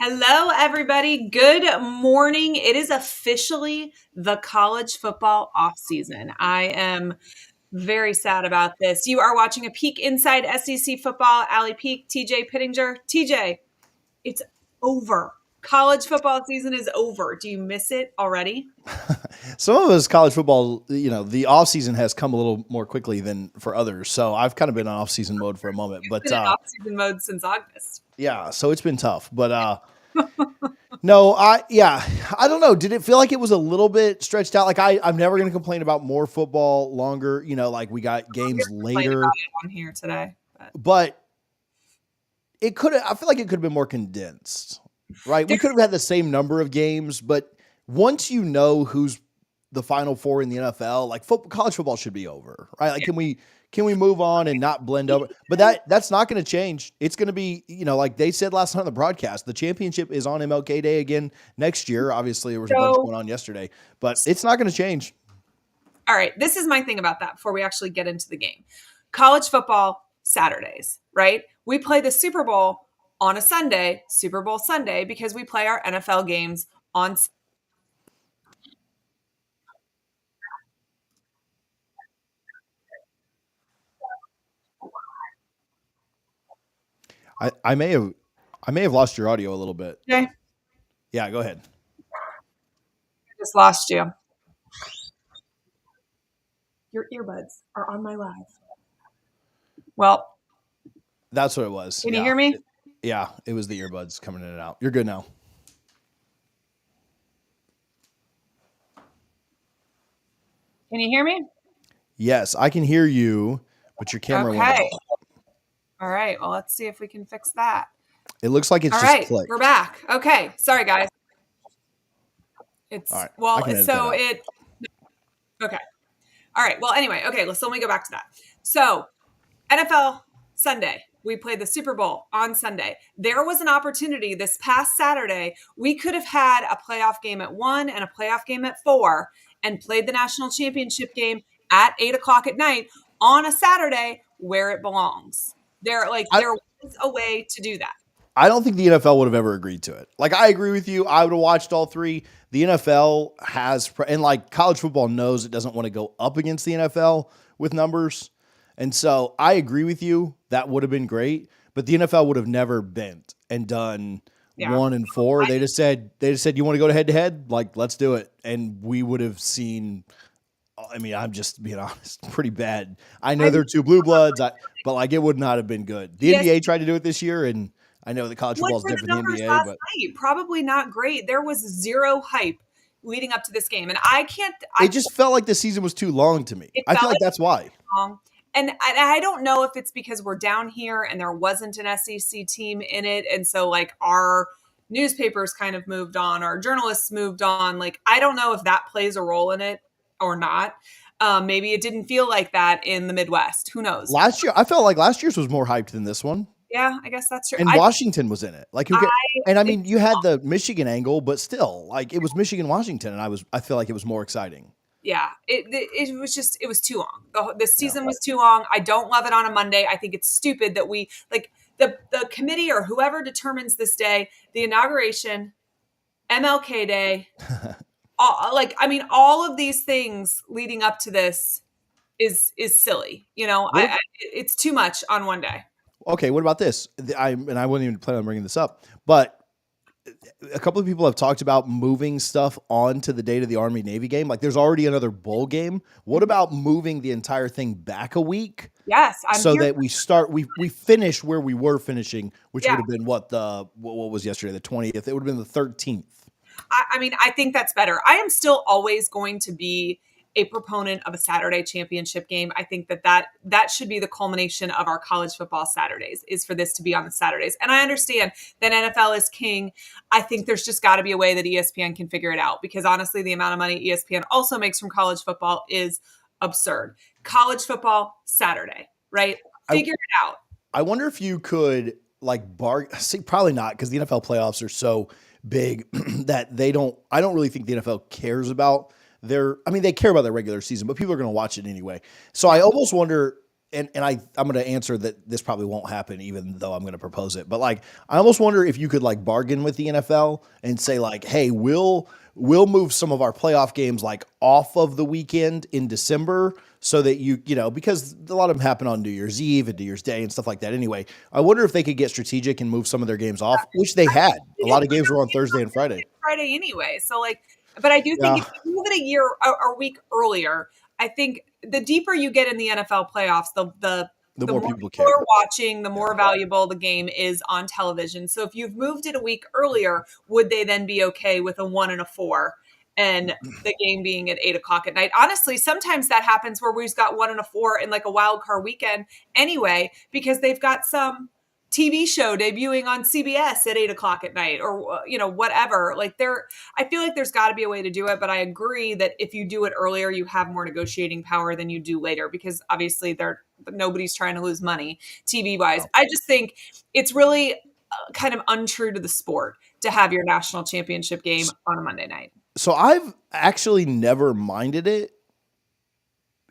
Hello, everybody. Good morning. It is officially the college football off season. I am very sad about this. You are watching a peek inside SEC football. Allie Peak, TJ Pittinger. TJ, it's over. College football season is over. Do you miss it already? Some of us college football, the off season has come a little more quickly than for others. So I've kind of been on off season mode for a moment, It's been in off season mode since August. yeah, so it's been tough, but no, I don't know. Did it feel like it was a little bit stretched out? Like I'm never going to complain about more football longer, like we got games later on here today, but I feel like it could have been more condensed, right? We could have had the same number of games, but once you know who's the Final Four in the NFL, like college football should be over, right? Like, can we move on and not blend over? But that's not going to change. It's going to be, like they said last night on the broadcast, the championship is on MLK Day again next year. Obviously, there was a bunch going on yesterday, but it's not going to change. All right. This is my thing about that before we actually get into the game. College football Saturdays, right? We play the Super Bowl on a Sunday, Super Bowl Sunday, because we play our NFL games on I may have lost your audio a little bit. Okay. Yeah, go ahead. I just lost you. Your earbuds are on my live. Well, that's what it was. Can you hear me? Yeah, it was the earbuds coming in and out. You're good now. Can you hear me? Yes, I can hear you, but your camera went out. All right. Well, let's see if we can fix that. It looks like it's just clicked. We're back. Okay. Sorry, guys. It's all right. Okay. All right. Well, anyway, okay. Let me go back to that. So, NFL Sunday, we played the Super Bowl on Sunday. There was an opportunity this past Saturday. We could have had a playoff game at 1 and a playoff game at 4 and played the national championship game at 8:00 at night on a Saturday where it belongs. There was a way to do that. I don't think the NFL would have ever agreed to it. Like, I agree with you. I would have watched all three. The NFL has, and like college football knows it doesn't want to go up against the NFL with numbers. And so I agree with you. That would have been great, but the NFL would have never bent and done 1 and 4. They just said, you want to go to head to head? Like, let's do it. And we would have seen, I mean, I'm just being honest, pretty bad. I know they're two blue bloods, but like, it would not have been good. The NBA tried to do it this year, and I know that college football is different than the NBA, but probably not great. There was zero hype leading up to this game, and it just felt like the season was too long to me. I feel like that's why. And I don't know if it's because we're down here and there wasn't an SEC team in it, and so like our newspapers kind of moved on, our journalists moved on. Like, I don't know if that plays a role in it or not. Maybe it didn't feel like that in the Midwest. Who knows? Last year, I felt like last year's was more hyped than this one. Yeah, I guess that's true. And Washington was in it. Like, I mean, you had the Michigan angle, but still, like, it was Michigan, Washington, and I feel like it was more exciting. Yeah, it was too long. The season was too long. I don't love it on a Monday. I think it's stupid that we like the committee or whoever determines this day, the inauguration, MLK Day. All of these things leading up to this is silly. It's too much on one day. Okay, what about this? I wouldn't even plan on bringing this up, but a couple of people have talked about moving stuff on to the date of the Army-Navy game. Like, there's already another bowl game. What about moving the entire thing back a week? Yes, we finish where we were finishing, which would have been what was yesterday, the 20th. It would have been the 13th. I think that's better. I am still always going to be a proponent of a Saturday championship game. I think that should be the culmination of our college football Saturdays, is for this to be on the Saturdays. And I understand that NFL is king. I think there's just got to be a way that ESPN can figure it out, because honestly, the amount of money ESPN also makes from college football is absurd. College football Saturday, right? Figure it out. I wonder if you could probably not, because the NFL playoffs are so big that I don't really think the NFL cares about they care about their regular season, but people are going to watch it anyway. So I almost wonder and I'm going to answer that this probably won't happen, even though I'm going to propose it. But like, I almost wonder if you could like bargain with the NFL and say like, hey, we'll move some of our playoff games like off of the weekend in December so that you know, because a lot of them happen on New Year's Eve and New Year's Day and stuff like that anyway. I wonder if they could get strategic and move some of their games off, which they had. A lot of games were on Thursday and Friday. Friday anyway. So like, but I do think Yeah. if you move it a year or a week earlier, I think the deeper you get in the NFL playoffs, the The more people care. are watching, the more valuable the game is on television. So if you've moved it a week earlier, would they then be okay with a 1 and a 4 and the game being at 8:00 at night? Honestly, sometimes that happens where we've got 1 and a 4 in like a wild card weekend anyway, because they've got some TV show debuting on CBS at 8:00 at night or, you know, whatever. Like I feel like there's got to be a way to do it, but I agree that if you do it earlier, you have more negotiating power than you do later, because obviously nobody's trying to lose money TV wise. I just think it's really kind of untrue to the sport to have your national championship game on a Monday night. So I've actually never minded it.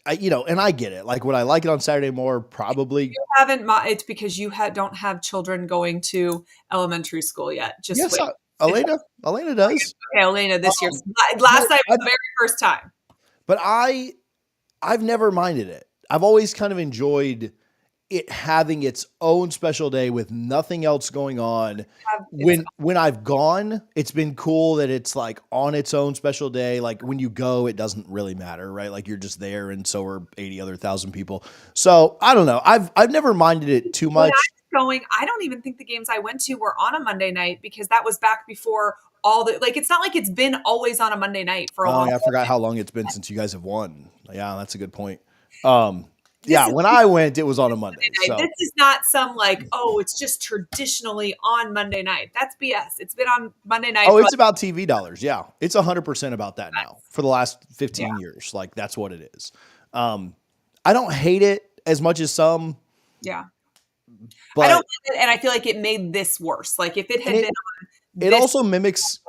And I get it. Like, would I like it on Saturday more? Probably. You haven't. It's because you don't have children going to elementary school yet. Just Yes, wait. Elena does. Okay, Elena, this year. Last night was the very first time. But I've never minded it. I've always kind of enjoyed it having its own special day with nothing else going on. When I've gone, it's been cool that it's like on its own special day. Like when you go, it doesn't really matter, right? Like you're just there, and so are 80,000 people. So I don't know. I've never minded it too much. I don't even think the games I went to were on a Monday night, because that was back before it's not like it's been always on a Monday night for a long time. I forgot how long it's been since you guys have won. Yeah, that's a good point. When I went, it was on a Monday. So. This is not some like, it's just traditionally on Monday night. That's BS. It's been on Monday night. Oh, it's about TV dollars. Yeah. It's 100% about that now for the last 15 years. Like that's what it is. I don't hate it as much as some. Yeah. But I don't hate it, and I feel like it made this worse. Like if it had been on it also mimics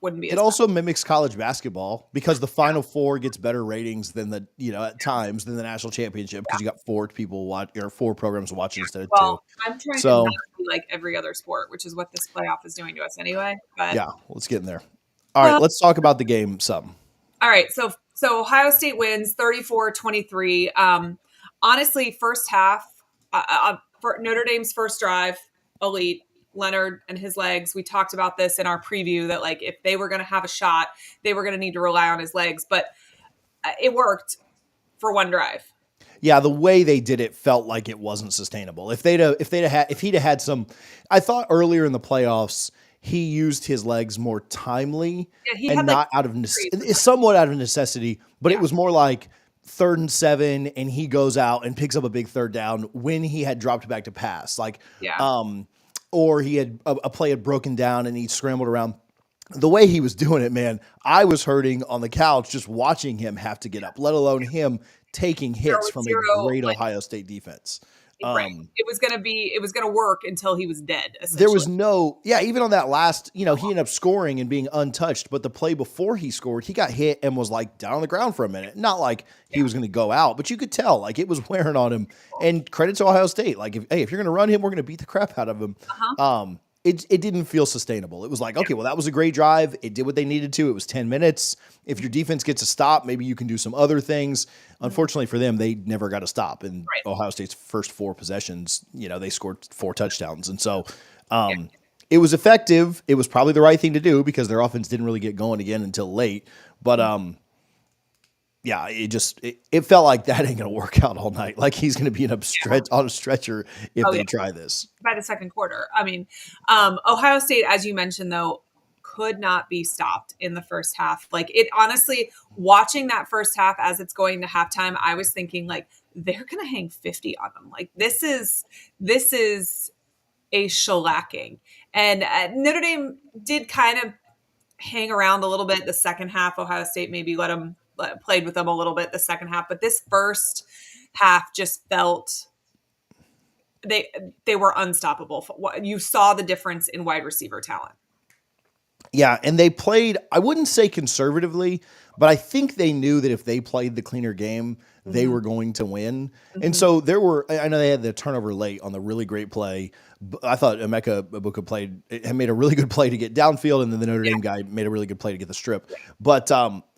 wouldn't be. It also mimics college basketball because the Final Four gets better ratings than at times than the national championship, because you got 4 people or 4 programs watching instead of 2. I'm trying to not be like every other sport, which is what this playoff is doing to us anyway. But yeah, let's get in there. All right, let's talk about the game some. All right, so Ohio State wins 34-23. Honestly, first half, for Notre Dame's first drive, elite. Leonard and his legs. We talked about this in our preview that like if they were going to have a shot, they were going to need to rely on his legs, but it worked for one drive. Yeah, the way they did it felt like it wasn't sustainable. If he'd have had some, I thought earlier in the playoffs he used his legs more timely and not somewhat out of necessity, but it was more like 3rd and 7, and he goes out and picks up a big third down when he had dropped back to pass, or he had a play had broken down and he scrambled around. The way he was doing it, man, I was hurting on the couch just watching him have to get up, let alone him taking hits from a great Ohio State defense. Right. It was going to work until he was dead. There was even on that last, he ended up scoring and being untouched, but the play before he scored, he got hit and was like down on the ground for a minute. Not like he was going to go out, but you could tell like it was wearing on him. And credit to Ohio State. Like, if you're going to run him, we're going to beat the crap out of him. It didn't feel sustainable. It was like, okay, well, that was a great drive. It did what they needed to. It was 10 minutes. If your defense gets a stop, maybe you can do some other things. Unfortunately for them, they never got a stop. In Ohio State's first 4 possessions, they scored 4 touchdowns. And so it was effective. It was probably the right thing to do because their offense didn't really get going again until late. But it felt like that ain't going to work out all night. Like he's going to be on a stretcher if they try this. By the second quarter. I mean, Ohio State, as you mentioned, though, could not be stopped in the first half. Like it honestly, watching that first half as it's going to halftime, I was thinking like they're going to hang 50 on them. Like this is a shellacking. And Notre Dame did kind of hang around a little bit the second half. Ohio State maybe played with them a little bit the second half, but this first half just felt they were unstoppable. You saw the difference in wide receiver talent. Yeah, and they played, I wouldn't say conservatively, but I think they knew that if they played the cleaner game, they were going to win. And Mm-hmm. so I know they had the turnover late on the really great play. I thought Emeka Ibuka had made a really good play to get downfield, and then the Notre Dame guy made a really good play to get the strip. But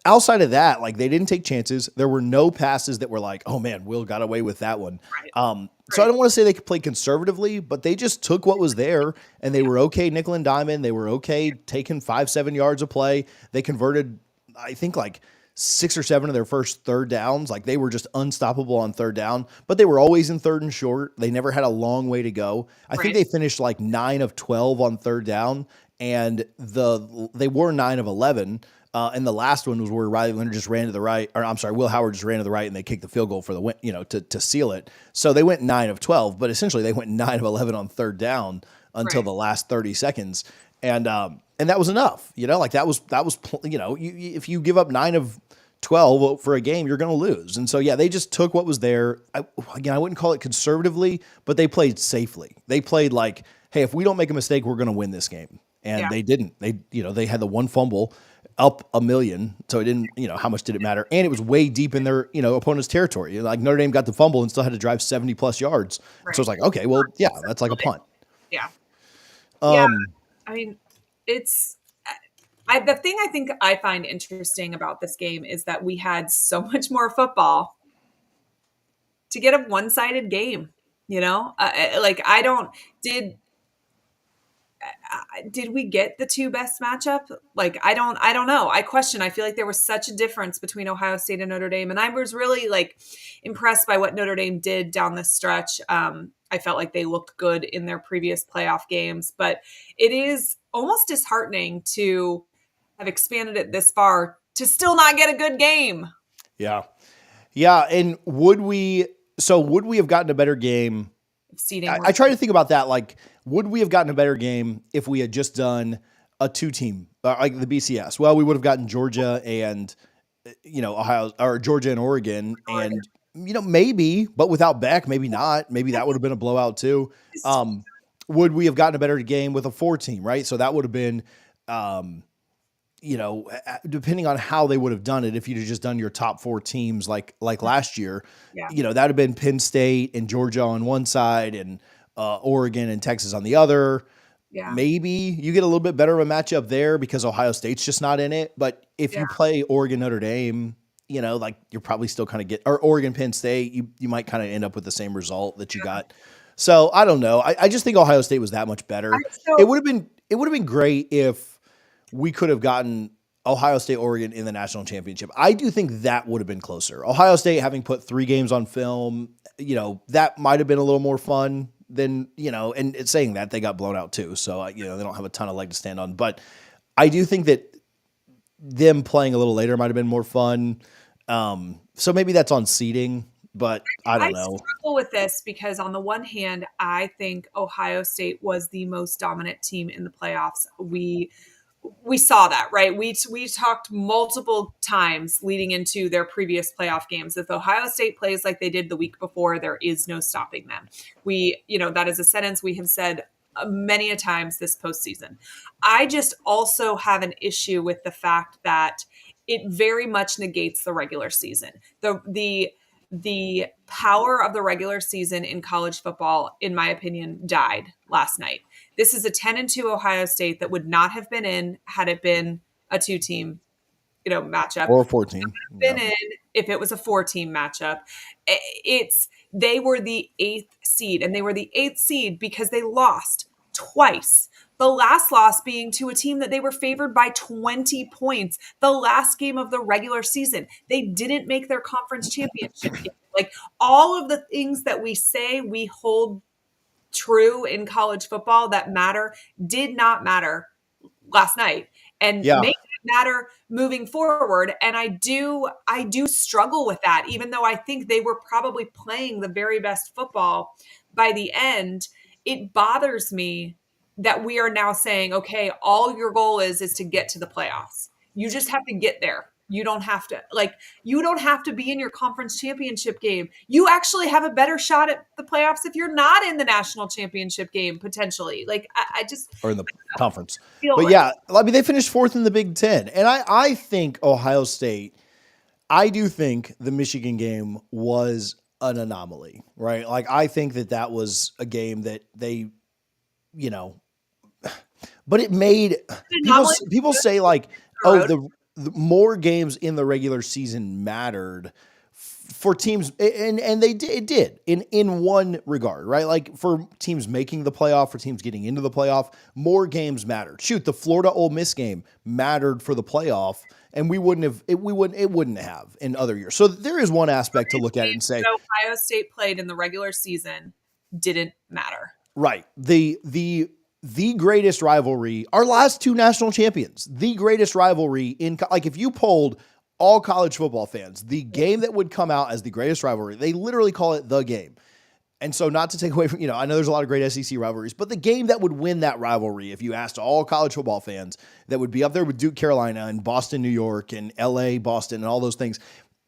outside of that, like, they didn't take chances. There were no passes that were like, oh man, Will got away with that one. Right. So I don't want to say they could play conservatively, but they just took what was there, and they were okay nickel and diamond. They were okay taking 5-7 yards of play. They converted, I think, like 6 or 7 of their first third downs. Like, they were just unstoppable on third down, but they were always in third and short. They never had a long way to go. I think they finished like 9 of 12 on third down, and they were 9 of 11. And the last one was where Riley Leonard just ran to the right, or I'm sorry, Will Howard just ran to the right, and they kicked the field goal for the win, to seal it. So they went 9 of 12, but essentially they went 9 of 11 on third down until the last 30 seconds. And that was enough, like that was, if you give up 9 of 12 for a game, you're going to lose. And so, yeah, they just took what was there. I wouldn't call it conservatively, but they played safely. They played like, hey, if we don't make a mistake, we're going to win this game. And they didn't. They had the one fumble up $1 million. So it didn't, how much did it matter? And it was way deep in their, opponent's territory. Like, Notre Dame got the fumble and still had to drive 70 plus yards. Right. So it's like, okay, well, yeah, that's like a punt. Yeah. I mean, it's, the thing I think I find interesting about this game is that we had so much more football to get a one-sided game, did we get the two best matchup? Like, I don't know. I feel like there was such a difference between Ohio State and Notre Dame. And I was really impressed by what Notre Dame did down the stretch. I felt like they looked good in their previous playoff games, but it is almost disheartening to have expanded it this far to still not get a good game. Yeah. Yeah. And would we have gotten a better game? I try to think about that. Like, would we have gotten a better game if we had just done a 2-team, like the BCS? Well, we would have gotten Georgia and, Ohio, or Georgia and Oregon, and, maybe, but without Beck, maybe not. Maybe that would have been a blowout too. Would we have gotten a better game with a 4-team, right? So that would have been, depending on how they would have done it, if you'd have just done your top 4 teams like last year, that would have been Penn State and Georgia on one side and Oregon and Texas on the other. Yeah. Maybe you get a little bit better of a matchup there because Ohio State's just not in it. But if you play Oregon, Notre Dame, you're probably still kind of or Oregon, Penn State, you might kind of end up with the same result that you got. So I don't know. I just think Ohio State was that much better. It would have been great if we could have gotten Ohio State, Oregon in the national championship. I do think that would have been closer. Ohio State having put 3 games on film, that might have been a little more fun than, and it's saying that they got blown out too. So, they don't have a ton of leg to stand on, but I do think that them playing a little later might've been more fun. So maybe that's on seeding, but I don't know. I struggle with this because on the one hand, I think Ohio State was the most dominant team in the playoffs. We saw that, right? We talked multiple times leading into their previous playoff games. If Ohio State plays like they did the week before, there is no stopping them. That is a sentence we have said many a times this postseason. I just also have an issue with the fact that it very much negates the regular season. The power of the regular season in college football, in my opinion, died last night. This is a 10-2 Ohio State that would not have been in had it been a 2-team, matchup, or a 4-team. Been in if it was a 4-team matchup. They were the 8th seed, and they were the 8th seed because they lost twice. The last loss being to a team that they were favored by 20 points. The last game of the regular season, they didn't make their conference championship game. Like, all of the things that we say we hold true in college football that matter did not matter last night, and make it matter moving forward. And I do struggle with that, even though I think they were probably playing the very best football by the end. It bothers me that we are now saying, okay, all your goal is to get to the playoffs. You just have to get there. You don't have to be in your conference championship game. You actually have a better shot at the playoffs if you're not in the national championship game, potentially. Or in the conference. But yeah, I mean, they finished 4th in the Big Ten. And I think Ohio State, I do think the Michigan game was an anomaly, right? Like I think that was a game that they, you know, but it made people say like, oh, the more games in the regular season mattered for teams, and they did, it did in one regard, right? Like for teams making the playoff, for teams getting into the playoff, more games mattered. Shoot, the Florida Ole Miss game mattered for the playoff, and it wouldn't have in other years. So there is one aspect to look at it and say Ohio State played in the regular season didn't matter. Right. The greatest rivalry, our last two national champions, the greatest rivalry in, like if you polled all college football fans, the game that would come out as the greatest rivalry, they literally call it the game. And so not to take away from, I know there's a lot of great SEC rivalries, but the game that would win that rivalry, if you asked all college football fans, that would be up there with Duke, Carolina and Boston, New York and LA, Boston and all those things,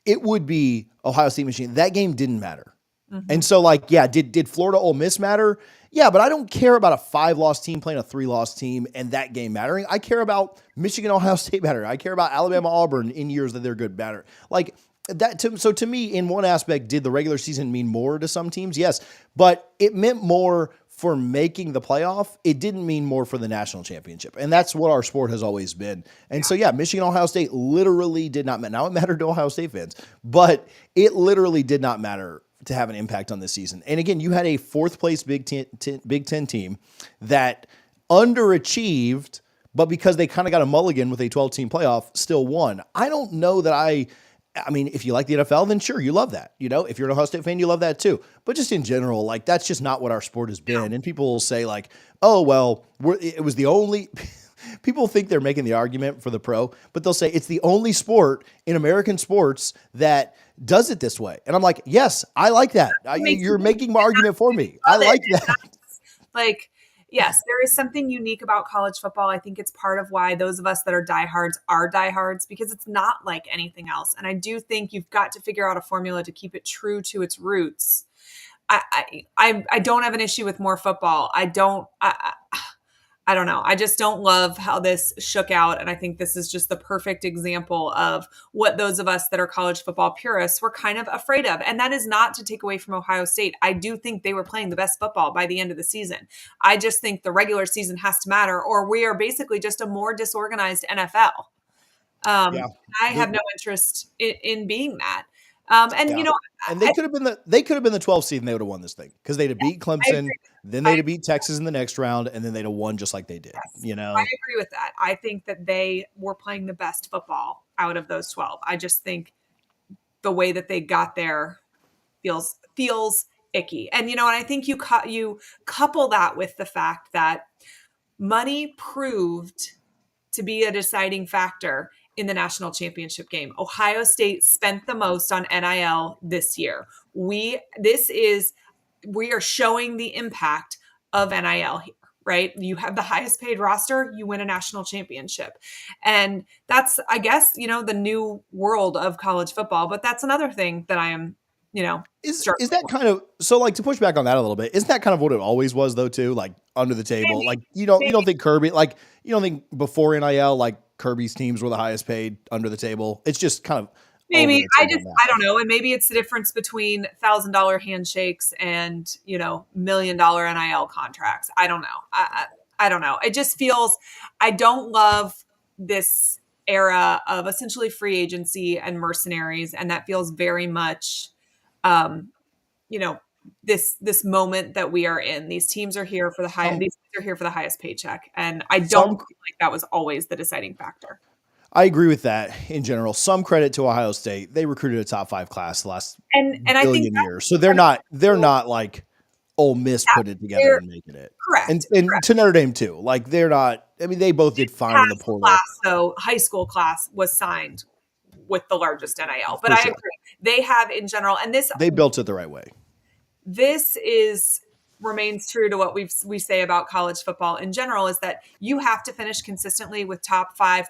it would be Ohio State, Michigan. That game didn't matter. Mm-hmm. And so like, yeah, did Florida Ole Miss matter? Yeah, but I don't care about a 5-loss team playing a 3-loss team and that game mattering. I care about Michigan, Ohio State mattering. I care about Alabama, Auburn in years that they're good matter. Like that. So to me, in one aspect, did the regular season mean more to some teams? Yes, but it meant more for making the playoff. It didn't mean more for the national championship. And that's what our sport has always been. And so, yeah, Michigan, Ohio State literally did not matter. Now it mattered to Ohio State fans, but it literally did not matter to have an impact on this season. And again, you had a 4th place Big Ten team that underachieved, but because they kind of got a mulligan with a 12-team playoff, still won. I don't know that I mean, if you like the NFL, then sure, you love that. If you're an Ohio State fan, you love that too. But just in general, like that's just not what our sport has been. And people will say like, oh, well, it was the only people think they're making the argument for the pro, but they'll say it's the only sport in American sports that does it this way. And I'm like, yes, I like that. You're making my argument for me. I like that. Like, yes, there is something unique about college football. I think it's part of why those of us that are diehards, because it's not like anything else. And I do think you've got to figure out a formula to keep it true to its roots. I don't have an issue with more football. I don't know. I just don't love how this shook out. And I think this is just the perfect example of what those of us that are college football purists were kind of afraid of. And that is not to take away from Ohio State. I do think they were playing the best football by the end of the season. I just think the regular season has to matter, or we are basically just a more disorganized NFL. I have no interest in being that. And they could have been the 12th seed and they would have won this thing because they'd have beat Clemson, then they'd have beat Texas in the next round, and then they'd have won just like they did. Yes, I agree with that. I think that they were playing the best football out of those 12. I just think the way that they got there feels icky. And and I think you couple that with the fact that money proved to be a deciding factor in the national championship game. Ohio State spent the most on NIL this year. We are showing the impact of NIL here, right? You have the highest paid roster, you win a national championship. And that's, I guess, the new world of college football, but that's another thing that I am, is that kind of, so like to push back on that a little bit, isn't that kind of what it always was though too? Like under the table, maybe, like you don't think Kirby, like you don't think before NIL, like Kirby's teams were the highest paid under the table. It's just kind of maybe I don't know. And maybe it's the difference between $1,000 handshakes and, $1 million NIL contracts. I don't know. I don't know. It just feels, I don't love this era of essentially free agency and mercenaries. And that feels very much, this moment that we are in. These teams are here for the highest paycheck. And I don't feel like that was always the deciding factor. I agree with that in general. Some credit to Ohio State. They recruited a top 5 class the last billion years. So they're not like Ole Miss put it together and making it. Correct. And to Notre Dame too. Like they're not, I mean, they both did fine in the portal. So high school class was signed with the largest NIL, but I agree. They have in general, and they built it the right way. This remains true to what we say about college football in general, is that you have to finish consistently with top 5,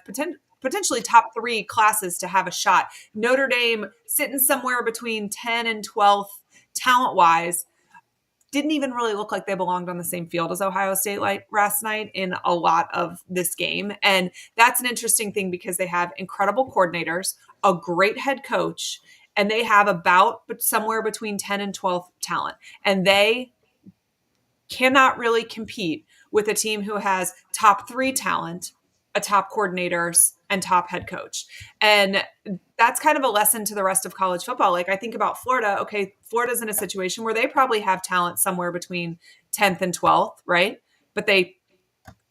potentially top 3 classes to have a shot. Notre Dame sitting somewhere between 10 and 12th talent wise didn't even really look like they belonged on the same field as Ohio State like last night in a lot of this game. And that's an interesting thing because they have incredible coordinators, a great head coach, and they have about somewhere between 10 and 12 talent. And they cannot really compete with a team who has top 3 talent, a top coordinators, and top head coach. And that's kind of a lesson to the rest of college football. Like I think about Florida. Okay, Florida's in a situation where they probably have talent somewhere between 10th and 12th, right? But they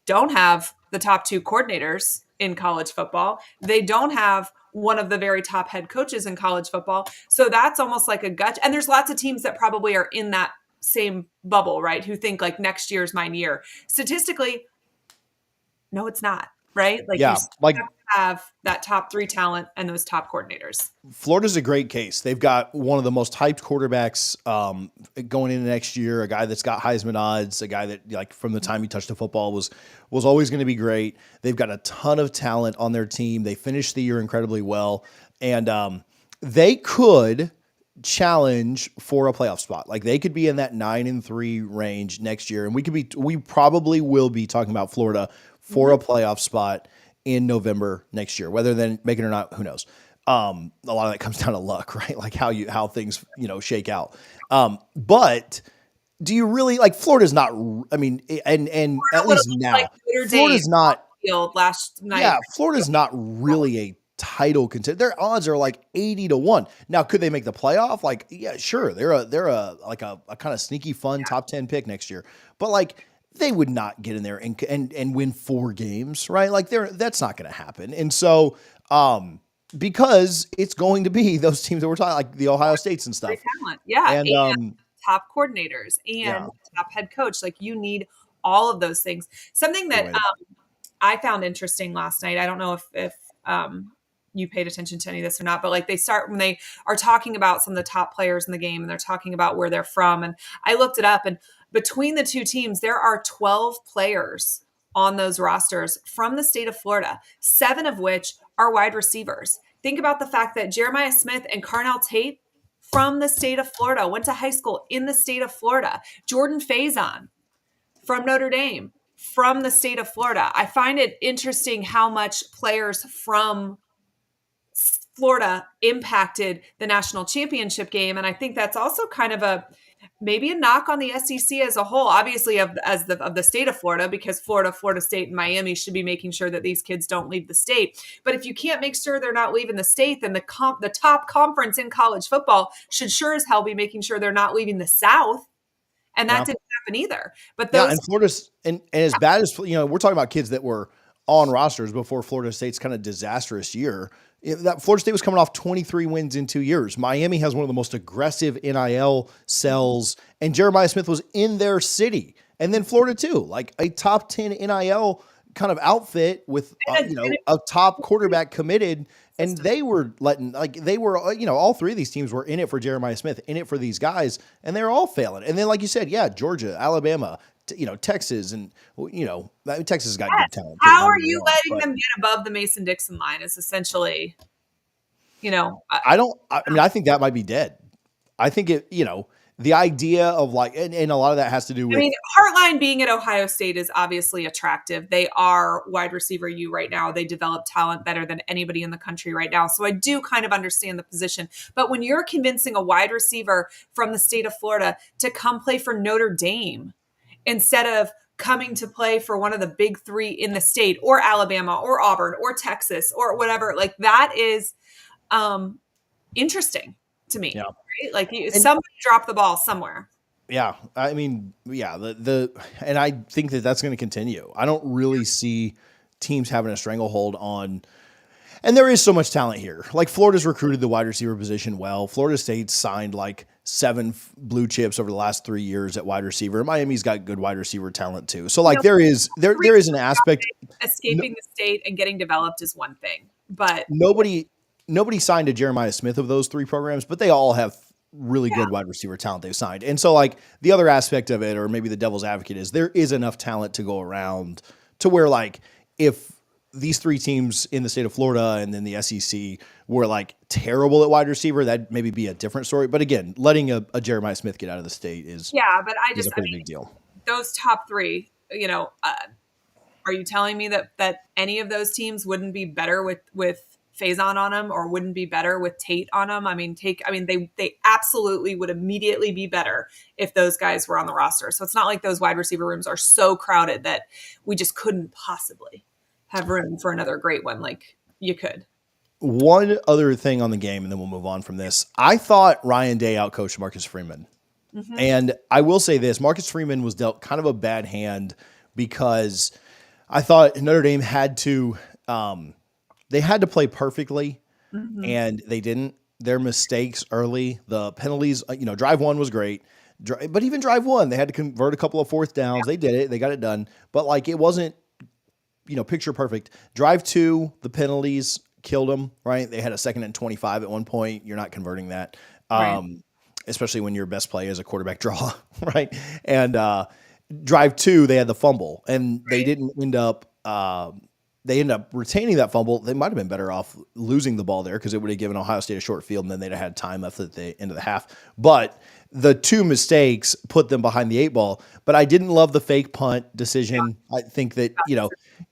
don't have the top 2 coordinators in college football. They don't have one of the very top head coaches in college football. So that's almost like a gut. And there's lots of teams that probably are in that same bubble, right? Who think like next year's my year. Statistically, no, it's not, right? Like you like have that top 3 talent and those top coordinators. Florida's a great case. They've got one of the most hyped quarterbacks going into next year, a guy that's got Heisman odds, a guy that like from the time he touched the football was always going to be great. They've got a ton of talent on their team. They finished the year incredibly well, and they could challenge for a playoff spot. Like they could be in that 9-3 range next year, and we probably will be talking about Florida for a playoff spot in November next year. Whether then make it or not, who knows? A lot of that comes down to luck, right? Like how things shake out. But do you really like Florida's not? I mean, and at least now, like Florida's not. Last night, yeah, Florida's not really a title contender. Their odds are like 80-1. Now, could they make the playoff? Like, yeah, sure. They're a kind of sneaky fun top 10 pick next year. But like they would not get in there and win 4 games, right? Like that's not going to happen. And so because it's going to be those teams that we're talking like the Ohio States and stuff. Yeah. And top coordinators and top head coach. Like you need all of those things. Something that I found interesting last night. I don't know if you paid attention to any of this or not, but like when they are talking about some of the top players in the game and they're talking about where they're from. And I looked it up, and between the 2 teams, there are 12 players on those rosters from the state of Florida, 7 of which are wide receivers. Think about the fact that Jeremiah Smith and Carnell Tate from the state of Florida went to high school in the state of Florida. Jordan Faison from Notre Dame from the state of Florida. I find it interesting how much players from Florida impacted the national championship game. And I think that's also kind of maybe a knock on the SEC as a whole, obviously of the state of Florida, because Florida State and Miami should be making sure that these kids don't leave the state. But if you can't make sure they're not leaving the state, then the top conference in college football should sure as hell be making sure they're not leaving the South. And that didn't happen either. But and Florida's and as bad as we're talking about kids that were on rosters before Florida State's kind of disastrous year. That Florida State was coming off 23 wins in 2 years. Miami has one of the most aggressive NIL sells, and Jeremiah Smith was in their city. And then Florida too, like a top 10 NIL kind of outfit with a top quarterback committed. And they were all 3 of these teams were in it for Jeremiah Smith, in it for these guys, and they're all failing. And then, like you said, Georgia, Alabama, Texas, and Texas has got good talent. How are you letting them get above the Mason-Dixon line? Is essentially, I think that might be dead. I think the idea of and a lot of that has to do with. Heartline being at Ohio State is obviously attractive. They are wide receiver U right now. They develop talent better than anybody in the country right now. So I do kind of understand the position. But when you're convincing a wide receiver from the state of Florida to come play for Notre Dame instead of coming to play for one of the big 3 in the state, or Alabama or Auburn or Texas or whatever, like that is interesting to me. Right? Like somebody dropped the ball somewhere. Yeah. I mean, and I think that's going to continue. I don't really see teams having a stranglehold on, and there is so much talent here. Like Florida's recruited the wide receiver position well. Florida State's signed 7 blue chips over the last 3 years at wide receiver. Miami's got good wide receiver talent too. So there is an aspect. Escaping the state and getting developed is one thing, but nobody signed a Jeremiah Smith of those 3 programs, but they all have really good wide receiver talent they've signed. And so the other aspect of it, or maybe the devil's advocate, is there is enough talent to go around to where if these three teams in the state of Florida and then the SEC were like terrible at wide receiver, that'd maybe be a different story. But again, letting a Jeremiah Smith get out of the state is but a pretty big deal. Those top three, are you telling me that any of those teams wouldn't be better with Faison on them, or wouldn't be better with Tate on them? They absolutely would immediately be better if those guys were on the roster. So it's not like those wide receiver rooms are so crowded that we just couldn't possibly have room for another great one like you could. One other thing on the game, and then we'll move on from this. I thought Ryan Day outcoached Marcus Freeman. Mm-hmm. And I will say this, Marcus Freeman was dealt kind of a bad hand because I thought Notre Dame had to they had to play perfectly, and they didn't. Their mistakes early, the penalties, drive one was great. But even drive one, they had to convert a couple of fourth downs. Yeah. They did it. They got it done. But it wasn't, picture perfect. Drive two, the penalties killed them, right? They had a 2nd and 25 at one point. You're not converting that, right. Especially when your best play is a quarterback draw, right? And drive two, they had the fumble, and they didn't end up they ended up retaining that fumble. They might have been better off losing the ball there because it would have given Ohio State a short field, and then they'd have had time left at the end of the half. But the two mistakes put them behind the 8 ball. But I didn't love the fake punt decision. I think that,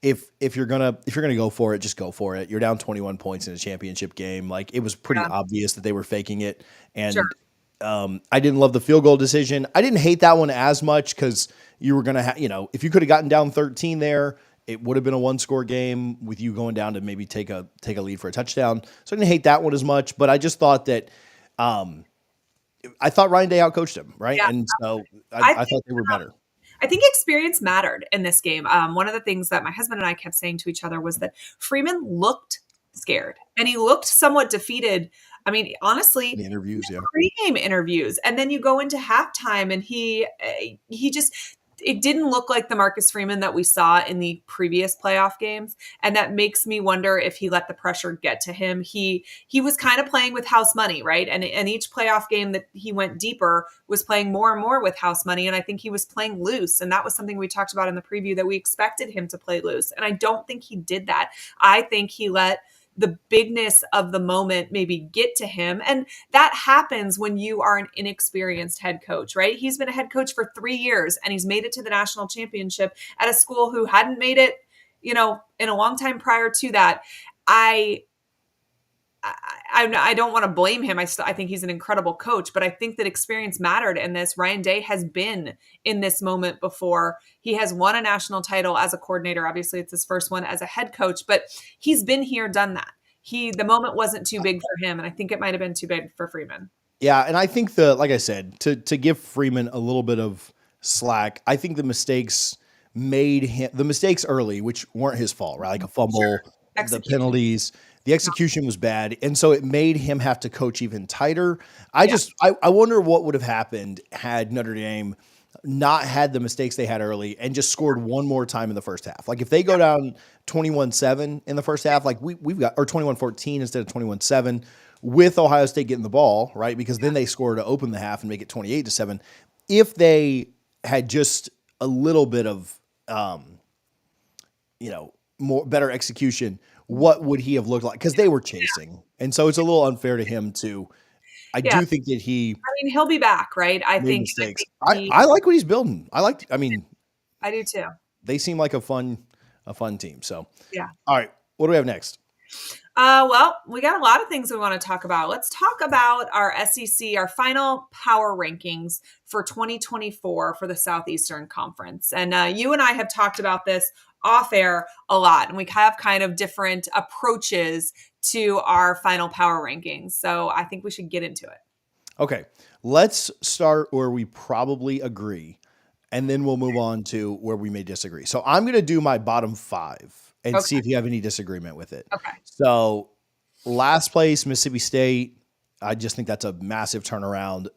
if you're gonna go for it, just go for it. You're down 21 points in a championship game. It was pretty obvious that they were faking it. And I didn't love the field goal decision. I didn't hate that one as much because you were gonna have, if you could have gotten down 13 there, it would have been a 1-score game with you going down to maybe take a lead for a touchdown. So I didn't hate that one as much, but I just thought that I thought Ryan Day outcoached him, right? Yeah, and so I thought they were better. I think experience mattered in this game. One of the things that my husband and I kept saying to each other was that Freeman looked scared and he looked somewhat defeated. Honestly, the interviews, pregame interviews, and then you go into halftime, and he just. It didn't look like the Marcus Freeman that we saw in the previous playoff games. And that makes me wonder if he let the pressure get to him. He was kind of playing with house money, right? And each playoff game that he went deeper was playing more and more with house money. And I think he was playing loose. And that was something we talked about in the preview, that we expected him to play loose. And I don't think he did that. I think he let the bigness of the moment maybe get to him. And that happens when you are an inexperienced head coach, right? He's been a head coach for 3 years, and he's made it to the national championship at a school who hadn't made it, in a long time prior to that. I don't want to blame him. I think he's an incredible coach, but I think that experience mattered in this. Ryan Day has been in this moment before. He has won a national title as a coordinator. Obviously, it's his first one as a head coach, but he's been here, done that. The moment wasn't too big for him, and I think it might have been too big for Freeman. Yeah, and I think like I said, to give Freeman a little bit of slack, I think the mistakes early, which weren't his fault, right? Like a fumble, the penalties. The execution was bad, and so it made him have to coach even tighter. I wonder what would have happened had Notre Dame not had the mistakes they had early and just scored one more time in the first half. If they go down 21-7 in the first half, we've got, or 21-14 instead of 21-7, with Ohio State getting the ball, right? Because then they score to open the half and make it 28-7. If they had just a little bit of, better execution, what would he have looked like? Because they were chasing. And so it's a little unfair to him to, I do think that he'll be back, right? I think I like what he's building. I do too. They seem like a fun team. So, yeah. All right. What do we have next? Well, we got a lot of things we want to talk about. Let's talk about our SEC, our final power rankings for 2024 for the Southeastern Conference. And you and I have talked about this off air a lot, and we have kind of different approaches to our final power rankings. So I think we should get into it. Okay. Let's start where we probably agree, and then we'll move on to where we may disagree. So I'm going to do my bottom 5 and see if you have any disagreement with it. Okay. So last place, Mississippi State. I just think that's a massive turnaround.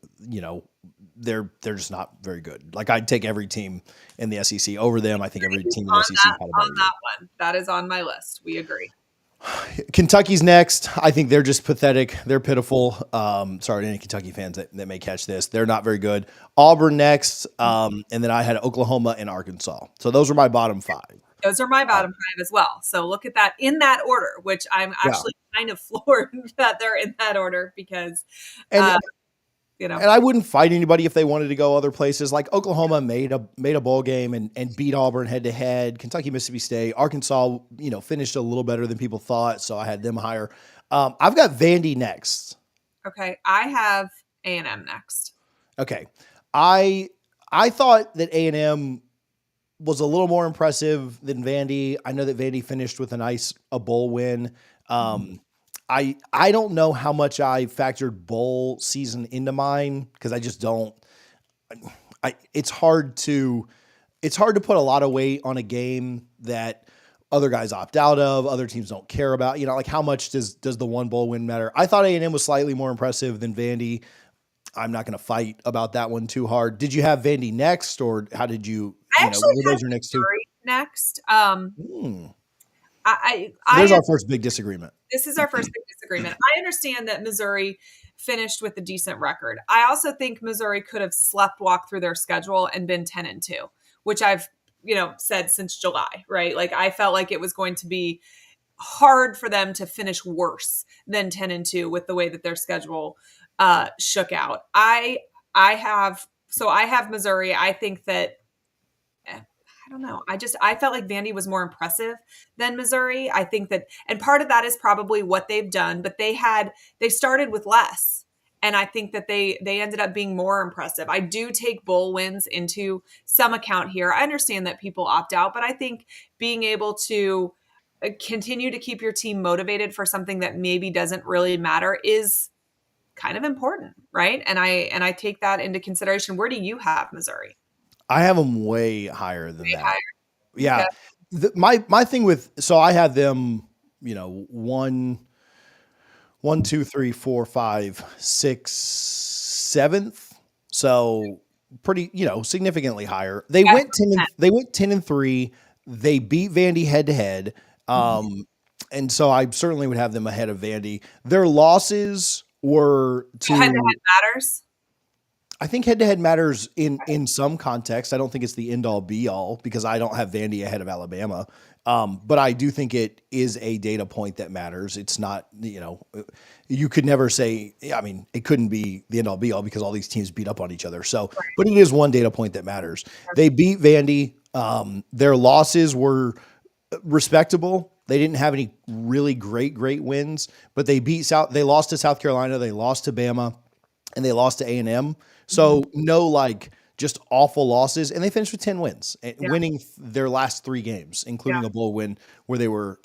They're just not very good. I'd take every team in the SEC over them. I think every team in the SEC had a better that one. That is on my list. We agree. Kentucky's next. I think they're just pathetic. They're pitiful. Sorry to any Kentucky fans that may catch this. They're not very good. Auburn next. And then I had Oklahoma and Arkansas. So those are my bottom 5. Those are my Uh, bottom five as well. So look at that in that order, which I'm yeah. actually kind of floored that they're in that order because, And uh, you know, and I wouldn't fight anybody if they wanted to go other places. Like Oklahoma made a bowl game and beat Auburn head to head. Kentucky, Mississippi State, Arkansas, finished a little better than people thought, so I had them higher. I've got Vandy next. okay, I have A&M next. Okay, I thought that A&M was a little more impressive than Vandy. I know that Vandy finished with a bowl win. I don't know how much I factored bowl season into mine because I just don't. It's hard to put a lot of weight on a game that other guys opt out of, other teams don't care about. Like how much does the one bowl win matter? I thought A&M was slightly more impressive than Vandy. I'm not going to fight about that one too hard. Did you have Vandy next, or how did you? I actually Were had those your next two? Missouri next. Hmm. So I there's had, our first big disagreement. this is our first big disagreement. I understand that Missouri finished with a decent record. I also think Missouri could have walk through their schedule and been 10-2, which I've said since July, right? Like I felt like it was going to be hard for them to finish worse than 10-2 with the way that their schedule shook out. I have Missouri. I think that I don't know. I felt like Vandy was more impressive than Missouri. I think that, and part of that is probably what they've done, but they started with less. And I think that they ended up being more impressive. I do take bowl wins into some account here. I understand that people opt out, but I think being able to continue to keep your team motivated for something that maybe doesn't really matter is kind of important, right? And I take that into consideration. Where do you have Missouri? I have them way higher than Way that. higher. Yeah. Okay. My thing so I have them, one, two, three, four, five, six, seventh. So pretty, significantly higher. They Yeah, went 10-3. They beat Vandy head to head. And so I certainly would have them ahead of Vandy. Their losses were head-to-head to, matters. I think head to head matters in some context. I don't think it's the end all be all because I don't have Vandy ahead of Alabama. But I do think it is a data point that matters. It's not, you could never say, I mean, it couldn't be the end all be all because all these teams beat up on each other. So, but it is one data point that matters. They beat Vandy. Their losses were respectable. They didn't have any really great wins, but they lost to South Carolina. They lost to Bama and they lost to A&M. So no, just awful losses, and they finished with 10 wins, winning their last 3 games, including a bowl win where they were,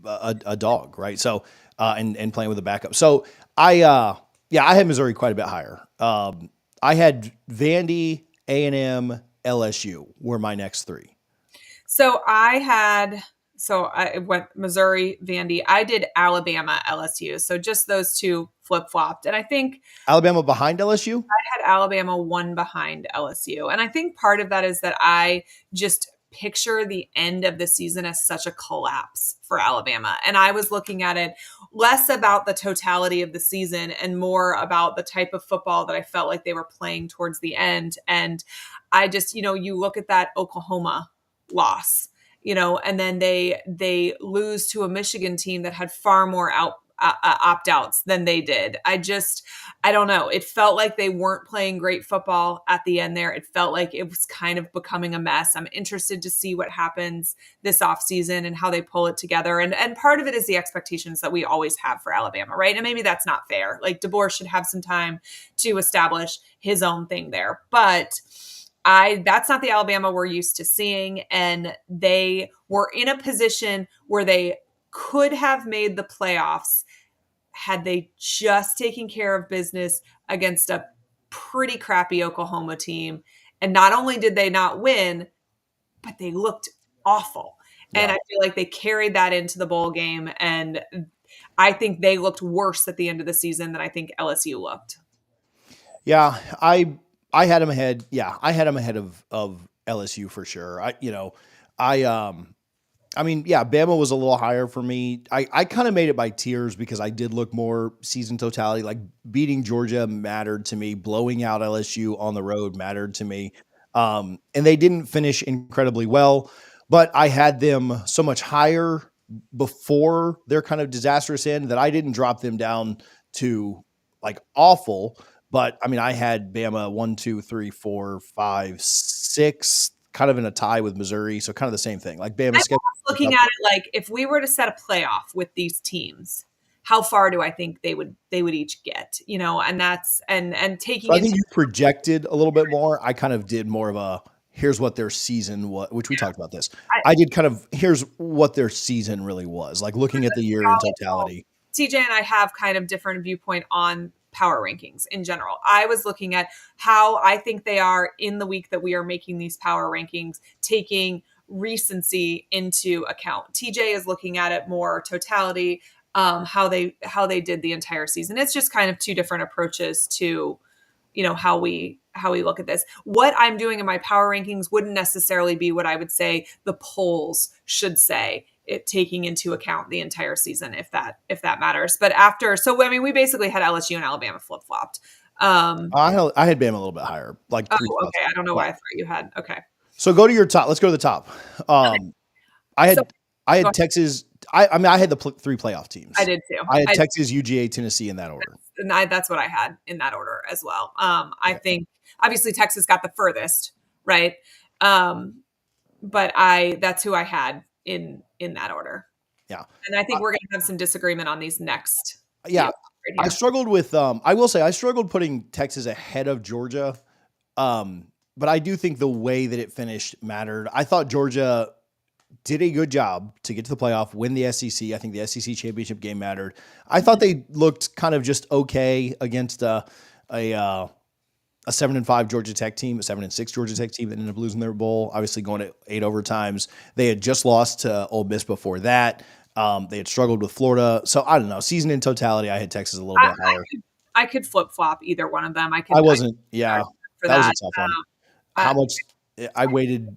a dog, right? So, and playing with a backup. So I had Missouri quite a bit higher. I had Vandy, A&M, LSU were my next 3. So I went Missouri, Vandy. I did Alabama, LSU. So just those two flip-flopped. And I think Alabama behind LSU? I had Alabama one behind LSU. And I think part of that is that I just picture the end of the season as such a collapse for Alabama. And I was looking at it less about the totality of the season and more about the type of football that I felt like they were playing towards the end. And I just, you look at that Oklahoma loss, and then they lose to a Michigan team that had far more opt-outs than they did. I don't know. It felt like they weren't playing great football at the end there. It felt like it was kind of becoming a mess. I'm interested to see what happens this offseason and how they pull it together. And part of it is the expectations that we always have for Alabama, right? And maybe that's not fair. Like DeBoer should have some time to establish his own thing there. But that's not the Alabama we're used to seeing. And they were in a position where they could have made the playoffs had they just taken care of business against a pretty crappy Oklahoma team. And not only did they not win, but they looked awful. Yeah. And I feel like they carried that into the bowl game. And I think they looked worse at the end of the season than I think LSU looked. Yeah, I had him ahead. Yeah, I had him ahead of LSU for sure. Bama was a little higher for me. I kind of made it by tiers because I did look more season totality. Like beating Georgia mattered to me. Blowing out LSU on the road mattered to me. And they didn't finish incredibly well, but I had them so much higher before their kind of disastrous end that I didn't drop them down to like awful. But I mean, I had Bama 1, 2, 3, 4, 5, 6, kind of in a tie with Missouri. So kind of the same thing. Like Bama. I'm looking at it like if we were to set a playoff with these teams, how far do I think they would each get? And that's and taking. So I think you projected a little bit more. I kind of did more of a here's what their season was, which we talked about this. I did kind of here's what their season really was, like looking at the year in totality. TJ and I have kind of different viewpoint on power rankings in general. I was looking at how I think they are in the week that we are making these power rankings, taking recency into account. TJ is looking at it more totality, how they did the entire season. It's just kind of two different approaches to, how we look at this. What I'm doing in my power rankings wouldn't necessarily be what I would say the polls should say, it taking into account the entire season, if that matters. But we basically had LSU and Alabama flip-flopped. I had Bama a little bit higher, like 3 spots. Okay. I don't know why I thought you had. Okay. So go to your top. Let's go to the top. I had Texas. I had the 3 playoff teams. I did too. I had Texas, UGA, Tennessee in that order. And that's what I had in that order as well. I think obviously Texas got the furthest, right? But that's who I had in that order. Yeah. And I think we're going to have some disagreement on these next. Yeah. Right, I struggled with, I will say I struggled putting Texas ahead of Georgia. But I do think the way that it finished mattered. I thought Georgia did a good job to get to the playoff, win the SEC. I think the SEC championship game mattered. I thought they looked kind of just okay against a 7-5 Georgia Tech team, a 7-6 Georgia Tech team that ended up losing their bowl, obviously going to 8 overtimes. They had just lost to Ole Miss before that. They had struggled with Florida. So I don't know. Season in totality, I had Texas a little bit higher. I could flip-flop either one of them. That was a tough one. How much I waited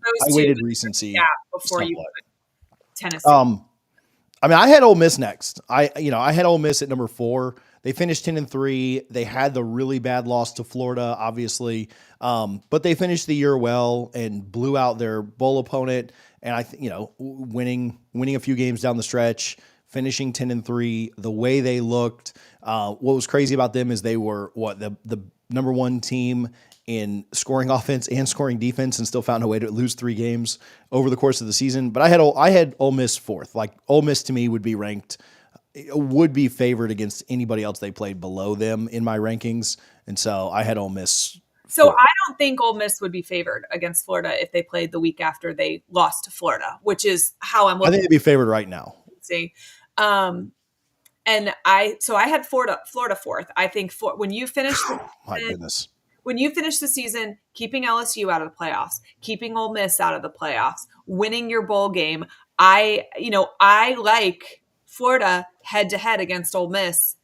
recency. Yeah, before you put Tennessee. I mean, I had Ole Miss next. I had Ole Miss at number 4. They finished 10-3. They had the really bad loss to Florida, obviously. But they finished the year well and blew out their bowl opponent. And I think, winning a few games down the stretch, finishing 10-3, the way they looked. What was crazy about them is they were the number 1 team in scoring offense and scoring defense, and still found a way to lose 3 games over the course of the season. But I had Ole Miss 4th. Like Ole Miss to me would be favored against anybody else they played below them in my rankings. And so I had Ole Miss. So I don't think Ole Miss would be favored against Florida if they played the week after they lost to Florida, which is how I'm looking. I think they'd be favored right now. See. And I had Florida 4th. I think when you finish when you finish the season, keeping LSU out of the playoffs, keeping Ole Miss out of the playoffs, winning your bowl game, I like Florida head to head against Ole Miss.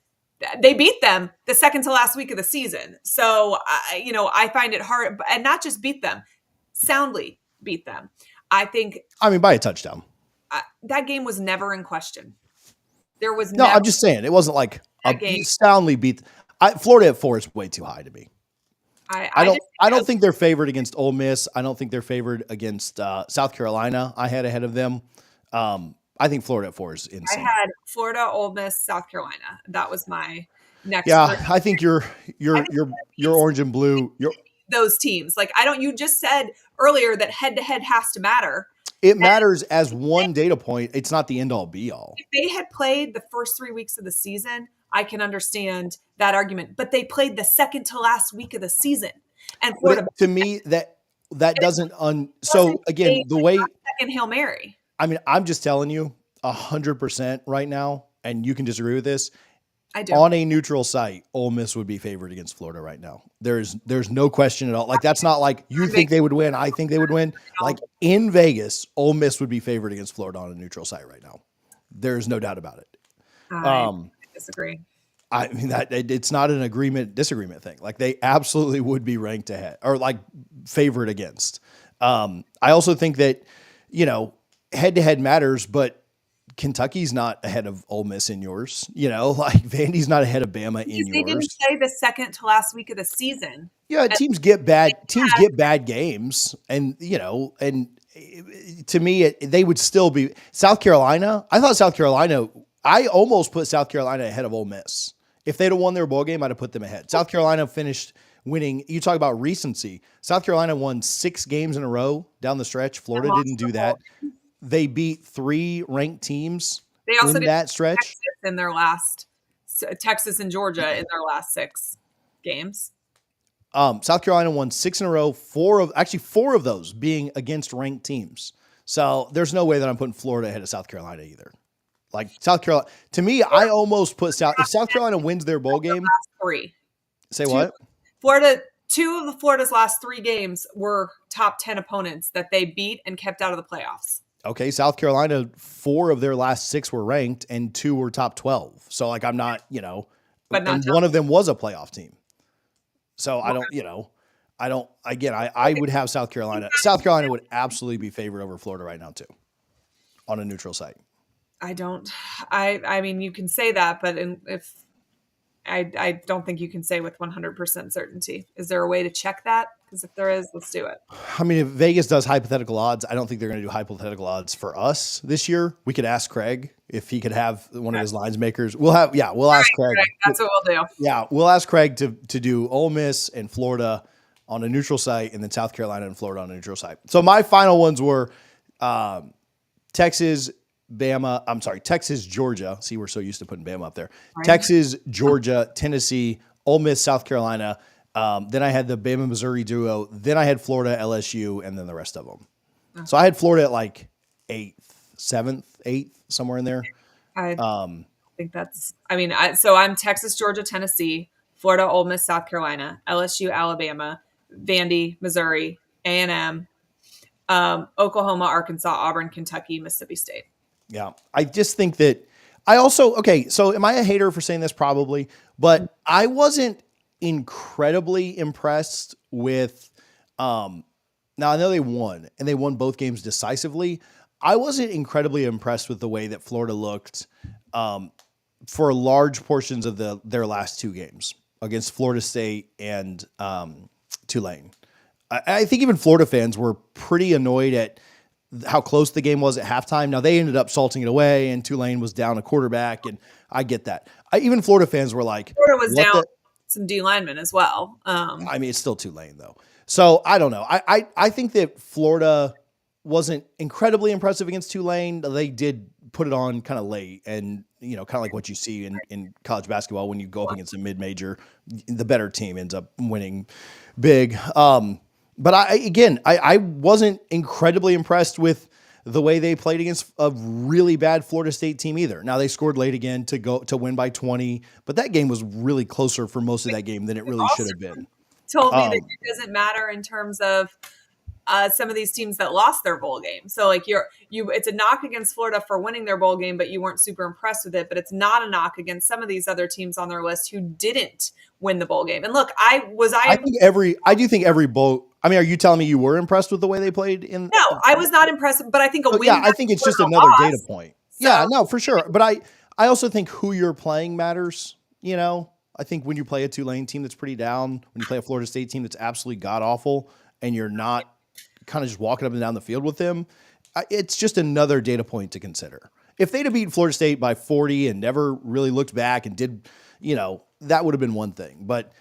They beat them the second to last week of the season. So, I find it hard, and not just beat them, soundly beat them. I mean, by a touchdown. That game was never in question. There was no. I'm just saying it wasn't like soundly beat. Florida at 4 is way too high to me. I don't think they're favored against Ole Miss. I don't think they're favored against South Carolina. I had ahead of them. I think Florida at 4 is insane. I had Florida, Ole Miss, South Carolina. That was my next. Yeah, I think you're orange and blue. Those teams, like you just said earlier that head to head has to matter. It matters as one data point. It's not the end all be all. If they had played the first 3 weeks of the season, I can understand that argument. But they played the second to last week of the season, and Florida. To me, that doesn't. So again, the way second Hail Mary. I mean, I'm just telling you 100% right now, and you can disagree with this. I do. On a neutral site, Ole Miss would be favored against Florida right now. There's no question at all. Like, that's not like you think they would win. I think they would win. Like in Vegas, Ole Miss would be favored against Florida on a neutral site right now. There's no doubt about it. I disagree. I mean, that it's not an disagreement thing. Like, they absolutely would be ranked ahead or like favored against. I also think that, head to head matters, but Kentucky's not ahead of Ole Miss in yours. Like Vandy's not ahead of Bama in Because they didn't yours. play the second to last week of the season. Yeah, teams get bad games, and to me, they would still be South Carolina. I thought South Carolina. I almost put South Carolina ahead of Ole Miss. If they'd have won their bowl game, I'd have put them ahead. South Carolina finished winning. You talk about recency. South Carolina won 6 games in a row down the stretch. Florida didn't do that. They beat 3 ranked teams They also in did that stretch. Texas and Georgia in their last 6 games. South Carolina won 6 in a row, 4 of those being against ranked teams. So there's no way that I'm putting Florida ahead of South Carolina either. Like South Carolina, to me, I almost put if South Carolina wins their bowl game. Last 3. Say what? Florida. 2 of Florida's last 3 games were top 10 opponents that they beat and kept out of the playoffs. Okay, South Carolina, 4 of their last 6 were ranked and 2 were top 12. So like I'm not, but not and one of them was a playoff team. So I would have South Carolina. South Carolina would absolutely be favored over Florida right now too, on a neutral site. I mean, you can say that, but I don't think you can say with 100% certainty. Is there a way to check that? Because if there is, let's do it. I mean, if Vegas does hypothetical odds, I don't think they're going to do hypothetical odds for us this year. We could ask Craig if he could have one of his lines makers. We'll ask Craig. That's what we'll do. Yeah, we'll ask Craig to do Ole Miss and Florida on a neutral site, and then South Carolina and Florida on a neutral site. So my final ones were Texas, Georgia. See, we're so used to putting Bama up there. Right. Texas, Georgia, Tennessee, Ole Miss, South Carolina. Then I had the Bama, Missouri duo. Then I had Florida, LSU, and then the rest of them. Oh. So I had Florida at like 8th, 7th, 8th, somewhere in there. I think that's, so I'm Texas, Georgia, Tennessee, Florida, Ole Miss, South Carolina, LSU, Alabama, Vandy, Missouri, A&M, Oklahoma, Arkansas, Auburn, Kentucky, Mississippi State. Yeah. I just think that so am I a hater for saying this? Probably, but I wasn't incredibly impressed with, now I know they won and they won both games decisively. I wasn't incredibly impressed with the way that Florida looked, for large portions of their last 2 games against Florida State and, Tulane. I think even Florida fans were pretty annoyed at how close the game was at halftime. Now they ended up salting it away and Tulane was down a quarterback, and I get that. Even Florida fans were like, Florida was down some D linemen as well. It's still Tulane though. So I don't know. I think that Florida wasn't incredibly impressive against Tulane. They did put it on kind of late, and kind of like what you see in college basketball when you go up against a mid-major, the better team ends up winning big. But I wasn't incredibly impressed with the way they played against a really bad Florida State team either. Now they scored late again to win by 20, but that game was really closer for most of that game than it really should have been. Told me that it doesn't matter in terms of some of these teams that lost their bowl game. So like it's a knock against Florida for winning their bowl game, but you weren't super impressed with it. But it's not a knock against some of these other teams on their list who didn't win the bowl game. And look, I do think every bowl. I mean, are you telling me you were impressed with the way they played in? No, I was not impressed, but I think win. Yeah, I think it's just another data point. So, yeah, no, for sure. But I also think who you're playing matters. I think when you play a Tulane team that's pretty down, when you play a Florida State team that's absolutely god awful, and you're not kind of just walking up and down the field with them, it's just another data point to consider. If they'd have beaten Florida State by 40 and never really looked back and did, that would have been one thing. But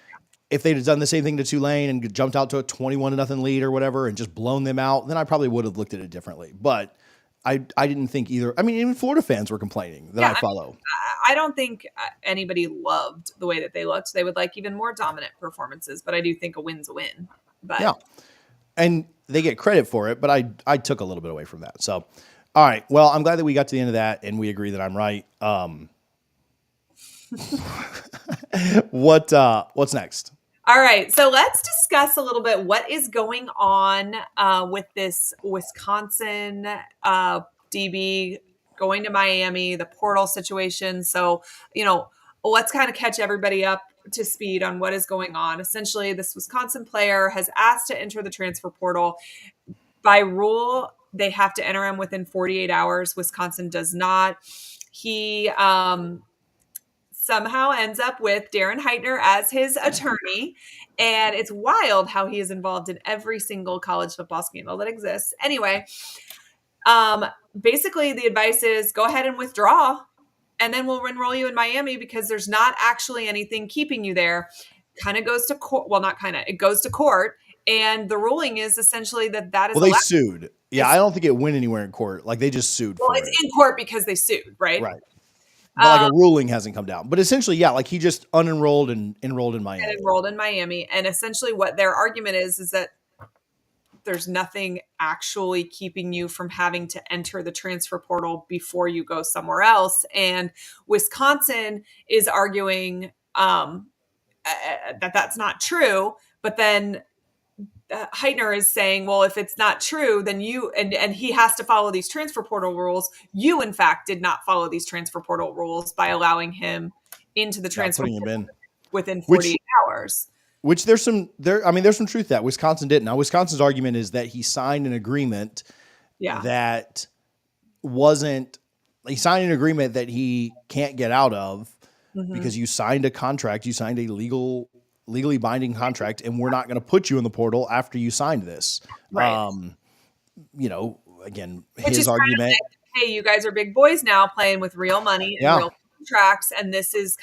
if they'd have done the same thing to Tulane and jumped out to a 21-0 lead or whatever and just blown them out, then I probably would have looked at it differently. But I didn't think either. I mean, even Florida fans were complaining that I follow. I don't think anybody loved the way that they looked. They would like even more dominant performances, but I do think a win's a win. But yeah. And they get credit for it, but I took a little bit away from that. So, all right. Well, I'm glad that we got to the end of that and we agree that I'm right. What's next? All right. So let's discuss a little bit what is going on with this Wisconsin DB going to Miami, the portal situation. So, let's kind of catch everybody up to speed on what is going on. Essentially, this Wisconsin player has asked to enter the transfer portal. By rule, They have to enter him within 48 hours. Wisconsin does not. He somehow ends up with Darren Heitner as his attorney. And it's wild how he is involved in every single college football scandal that exists. Anyway, basically the advice is go ahead and withdraw, and then we'll enroll you in Miami because there's not actually anything keeping you there. Kind of goes to court. Well, not kind of, it goes to court. And the ruling is essentially that is. Well, they sued. Yeah, I don't think it went anywhere in court. Like they just sued. Well, it's in court because they sued, right? Right. But like a ruling hasn't come down. But essentially, yeah, like he just unenrolled and enrolled in Miami. And enrolled in Miami. And essentially what their argument is that there's nothing actually keeping you from having to enter the transfer portal before you go somewhere else. And Wisconsin is arguing that that's not true. But then Heitner is saying, well, if it's not true, then you, and he has to follow these transfer portal rules. You, in fact, did not follow these transfer portal rules by allowing him into the transfer portal within 48 hours. Which there's some truth to that. Wisconsin didn't. Now, Wisconsin's argument is that he signed an agreement that he signed an agreement that he can't get out of because you signed a contract, you signed a legally binding contract, and we're not going to put you in the portal after you signed this. Right. Again, which his argument, like, hey, you guys are big boys now playing with real money and real contracts. And this is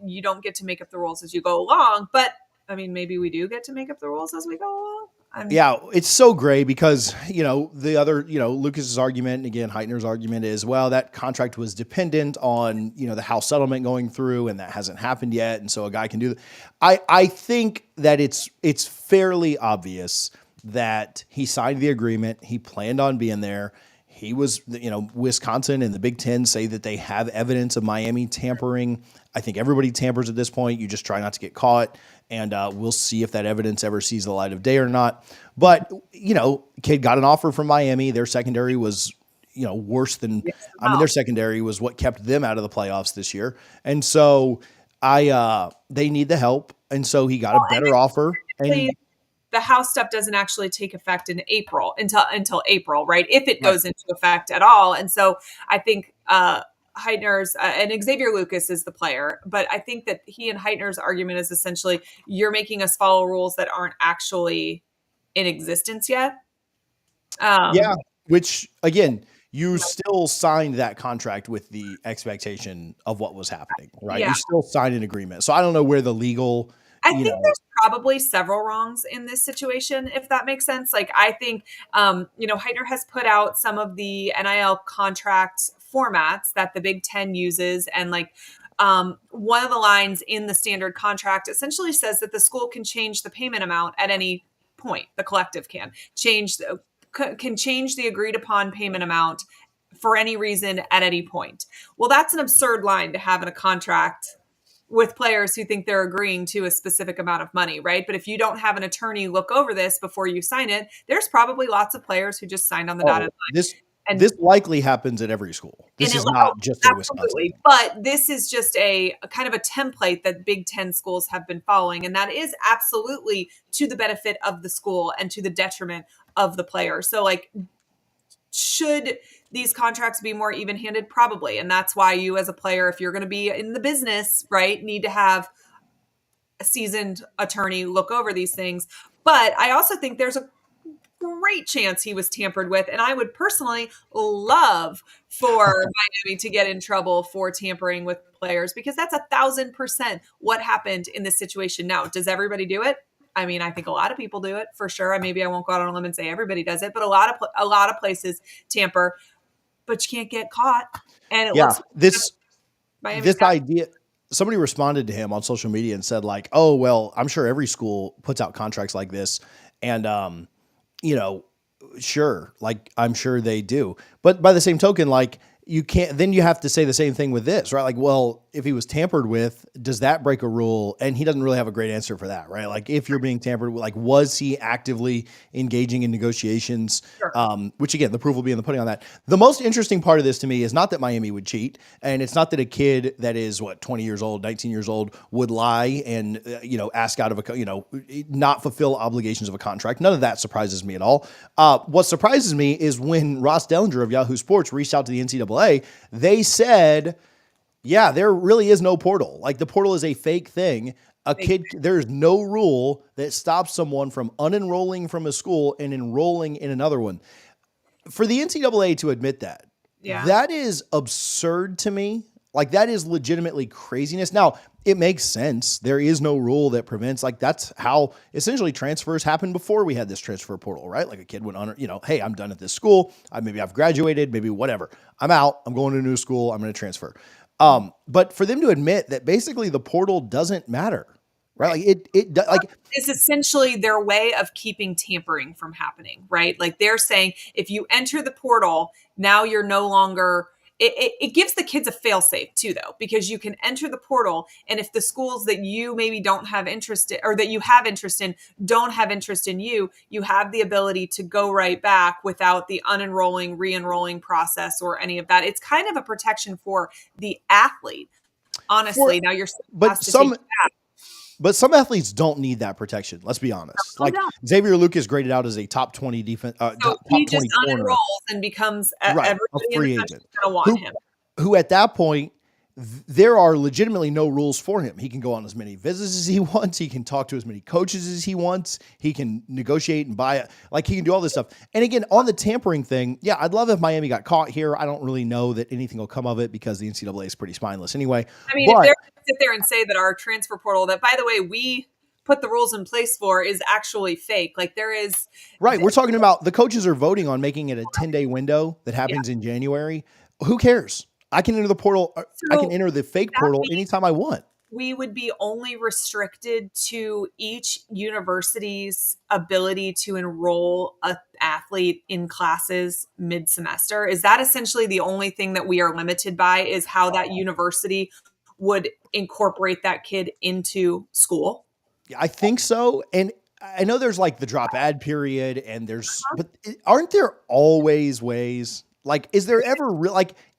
you don't get to make up the rules as you go along. But I mean, maybe we do get to make up the rules as we go along. It's so gray because, the other, Lucas's argument, and again, Heitner's argument is, well, that contract was dependent on, the House settlement going through, and that hasn't happened yet. And so a guy can do that. I think that it's fairly obvious that he signed the agreement. He planned on being there. He was, Wisconsin and the Big Ten say that they have evidence of Miami tampering. I think everybody tampers at this point. You just try not to get caught. And we'll see if that evidence ever sees the light of day or not. But, kid got an offer from Miami. Their secondary was, worse than, their secondary was what kept them out of the playoffs this year. And so they need the help. And so he got a better offer. And the House stuff doesn't actually take effect in April until April, right? If it goes into effect at all. And so I think, Heitner's and Xavier Lucas is the player, but I think that he and Heitner's argument is essentially you're making us follow rules that aren't actually in existence yet. Which again, you still signed that contract with the expectation of what was happening, right? You still signed an agreement. So I don't know where the legal. I think there's probably several wrongs in this situation, if that makes sense. Like I think, Heitner has put out some of the NIL contract formats that the Big Ten uses. And one of the lines in the standard contract essentially says that the school can change the payment amount at any point. The collective can change the agreed upon payment amount for any reason at any point. Well, that's an absurd line to have in a contract with players who think they're agreeing to a specific amount of money, right? But if you don't have an attorney look over this before you sign it, there's probably lots of players who just signed on the dotted line. This likely happens at every school. This is not just a Wisconsin. But this is just a kind of a template that Big Ten schools have been following. And that is absolutely to the benefit of the school and to the detriment of the player. So should these contracts be more even-handed? Probably. And that's why you as a player, if you're going to be in the business, right, need to have a seasoned attorney look over these things. But I also think there's a great chance he was tampered with. And I would personally love for Miami to get in trouble for tampering with players, because that's 1,000% what happened in this situation. Now, does everybody do it? I mean, I think a lot of people do it for sure. Maybe I won't go out on a limb and say everybody does it, but a lot of places tamper, but you can't get caught. And it looks this idea. Somebody responded to him on social media and said oh, well, I'm sure every school puts out contracts like this. And, sure. I'm sure they do. But by the same token, you can't, then you have to say the same thing with this, right? Well, if he was tampered with, does that break a rule? And he doesn't really have a great answer for that, right? If you're being tampered with, was he actively engaging in negotiations? Sure. Sure. Which again, the proof will be in the pudding on that. The most interesting part of this to me is not that Miami would cheat, and it's not that a kid that is 20 years old, 19 years old would lie and ask out of not fulfill obligations of a contract. None of that surprises me at all. What surprises me is when Ross Dellinger of Yahoo Sports reached out to the NCAA, they said, yeah, there really is no portal. Like, the portal is a fake thing. There's no rule that stops someone from unenrolling from a school and enrolling in another one. For the NCAA to admit that, that is absurd to me. Like, that is legitimately craziness. Now, it makes sense. There is no rule that prevents, that's how essentially transfers happened before we had this transfer portal, right? Like, a kid went on, hey, I'm done at this school. Maybe I've graduated, maybe whatever. I'm out. I'm going to a new school. I'm going to transfer. But for them to admit that basically the portal doesn't matter, right? It's essentially their way of keeping tampering from happening, right? Like, they're saying, if you enter the portal, now you're no longer, it gives the kids a fail-safe too, though, because you can enter the portal, and if the schools that you maybe don't have interest in, or that you have interest in, don't have interest in you, you have the ability to go right back without the unenrolling, re-enrolling process or any of that. It's kind of a protection for the athlete, honestly. Now you're But some athletes don't need that protection. Let's be honest. Xavier Lucas graded out as a top 20 defense. So he just unenrolls and becomes a free agent. Going to want him. Who at that point, there are legitimately no rules for him. He can go on as many visits as he wants. He can talk to as many coaches as he wants. He can negotiate and buy it. He can do all this stuff. And again, on the tampering thing, yeah, I'd love if Miami got caught here. I don't really know that anything will come of it because the NCAA is pretty spineless anyway. I mean, if they're going to sit there and say that our transfer portal, that, by the way, we put the rules in place for, is actually fake. There is. Right. We're talking about the coaches are voting on making it a 10-day window that happens in January. Who cares? I can enter the portal. I can enter the fake portal anytime I want. We would be only restricted to each university's ability to enroll an athlete in classes mid-semester. Is that essentially the only thing that we are limited by, is how that university would incorporate that kid into school? Yeah, I think so. And I know there's the drop ad period, and but aren't there always ways? Is there ever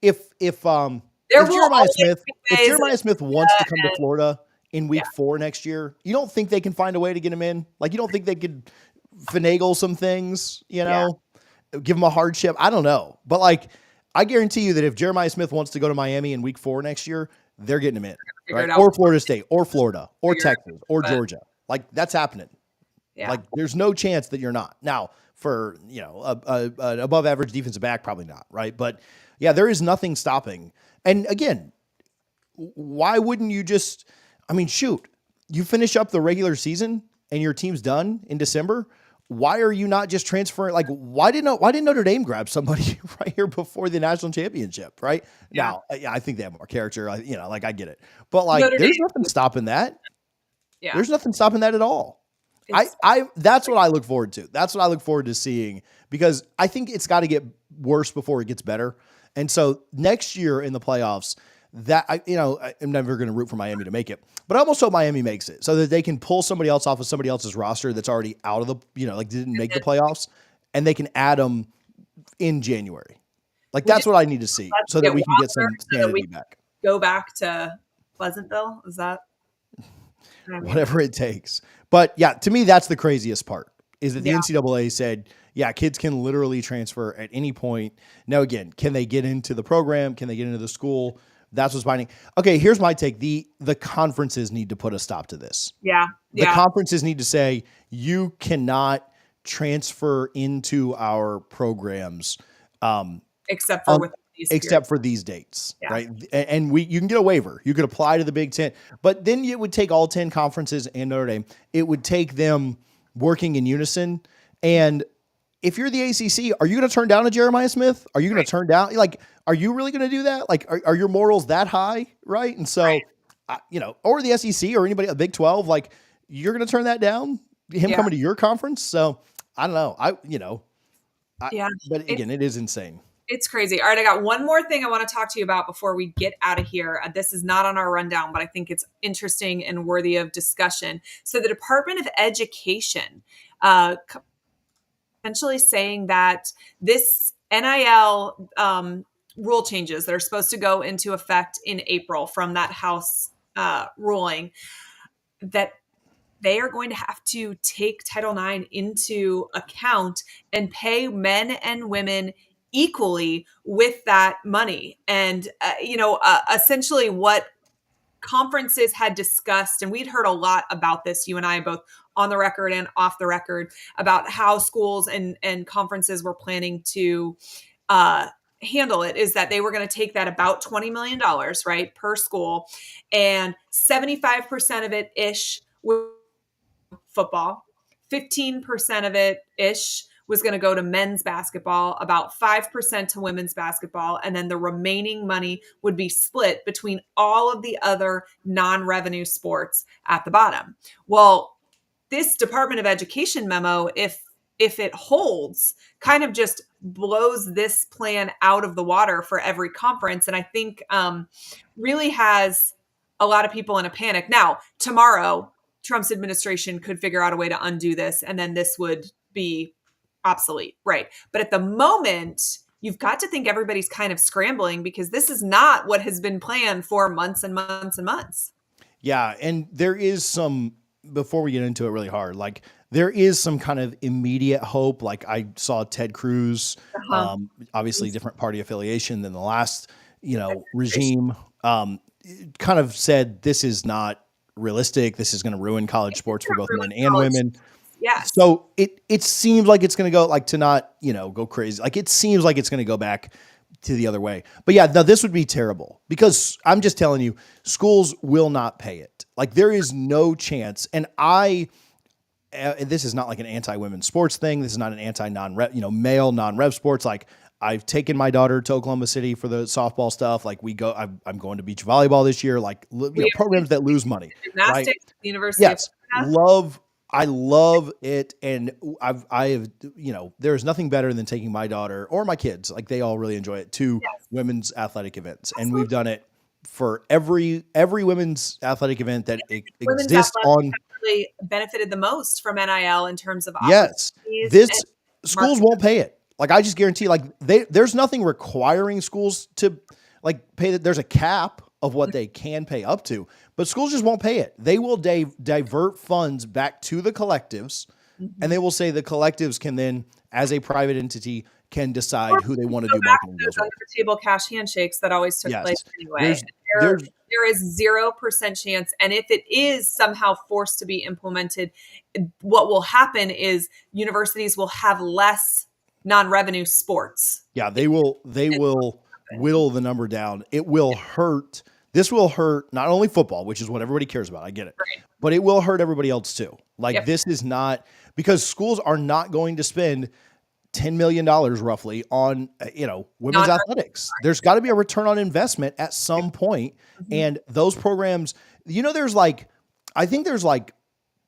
if Jeremiah Smith wants to come to Florida in week 4 next year, you don't think they can find a way to get him in? You don't think they could finagle some things, give him a hardship? I don't know. But I guarantee you that if Jeremiah Smith wants to go to Miami in week 4 next year, they're getting him in, right? Or Florida State or Florida or Texas or Georgia. That's happening. Yeah. There's no chance that you're not. Now, for an above average defensive back, probably not, right? But yeah, there is nothing stopping. And again, why wouldn't you just? I mean, shoot, you finish up the regular season and your team's done in December. Why are you not just transferring? Why didn't Notre Dame grab somebody right here before the national championship? Right now, I think they have more character. I get it, but there's nothing stopping that. Yeah, there's nothing stopping that at all. That's what I look forward to. That's what I look forward to seeing, because I think it's got to get worse before it gets better. And so next year in the playoffs, I'm never going to root for Miami to make it, but I almost hope Miami makes it so that they can pull somebody else off of somebody else's roster that's already out of the, didn't make the playoffs, and they can add them in January. That's what I need to see so that we can get some sanity back. Go back to Pleasantville. Is that? Whatever it takes. But yeah, to me, that's the craziest part, is that the NCAA said, yeah, kids can literally transfer at any point. Now, again, can they get into the program? Can they get into the school? That's what's binding. Okay, here's my take. The conferences need to put a stop to this. Yeah. The conferences need to say, you cannot transfer into our programs except for these dates, right? And you can get a waiver. You could apply to the Big Ten, but then it would take all 10 conferences and Notre Dame. It would take them working in unison. And if you're the ACC, are you going to turn down a Jeremiah Smith? Are you going to turn down, are you really going to do that? Are your morals that high, right? And so, or the SEC or anybody, a Big 12, you're going to turn that down, coming to your conference. So I don't know. But again, it is insane. It's crazy. All right, I got one more thing I want to talk to you about before we get out of here. This is not on our rundown, but I think it's interesting and worthy of discussion. So the Department of Education essentially saying that this NIL rule changes that are supposed to go into effect in April from that House ruling, that they are going to have to take Title IX into account and pay men and women equally with that money. And, essentially what conferences had discussed, and we'd heard a lot about this, you and I both on the record and off the record, about how schools and conferences were planning to handle it, is that they were going to take that about $20 million, right, per school, and 75% of it ish was football, 15% of it ish was going to go to men's basketball, about 5% to women's basketball, and then the remaining money would be split between all of the other non-revenue sports at the bottom. Well, this Department of Education memo, if it holds, kind of just blows this plan out of the water for every conference, and I think really has a lot of people in a panic. Now, tomorrow, Trump's administration could figure out a way to undo this, and then this would be obsolete, right? But at the moment, you've got to think everybody's kind of scrambling because this is not what has been planned for months and months and months. Yeah, and there is some, before we get into it really hard, like there is some kind of immediate hope. Like I saw Ted Cruz, obviously different party affiliation than the last, regime, kind of said this is not realistic. This is going to ruin college sports for both men and women. Yes. So it seems like it's going to go like to not, go crazy. Like it seems like it's going to go back to the other way. But yeah, no, this would be terrible because I'm just telling you, schools will not pay it. Like there is no chance. And this is not like an anti-women's sports thing. This is not an anti-non-rev, male non-rev sports. Like I've taken my daughter to Oklahoma City for the softball stuff. Like I'm going to beach volleyball this year. Like programs that lose money. Gymnastics, right? University. Yes, I love it. And I have, there's nothing better than taking my daughter or my kids, like they all really enjoy it, to women's athletic events. Absolutely. And we've done it for every women's athletic event that exists on. Really benefited the most from NIL in terms of schools won't pay it. Like I just guarantee, like there's nothing requiring schools to like pay that. There's a cap of what they can pay up to, but schools just won't pay it. They will divert funds back to the collectives, and they will say the collectives can then, as a private entity, can decide who they want to do marketing deals with. Under the table cash handshakes that always took place anyway. There is 0% chance. And if it is somehow forced to be implemented, what will happen is universities will have less non-revenue sports. Yeah, they will whittle the number down. It will hurt. This will hurt not only football, which is what everybody cares about. I get it. Right. But it will hurt everybody else too. Like this is not, because schools are not going to spend $10 million roughly on, women's athletics. There's got to be a return on investment at some point. And those programs, I think there's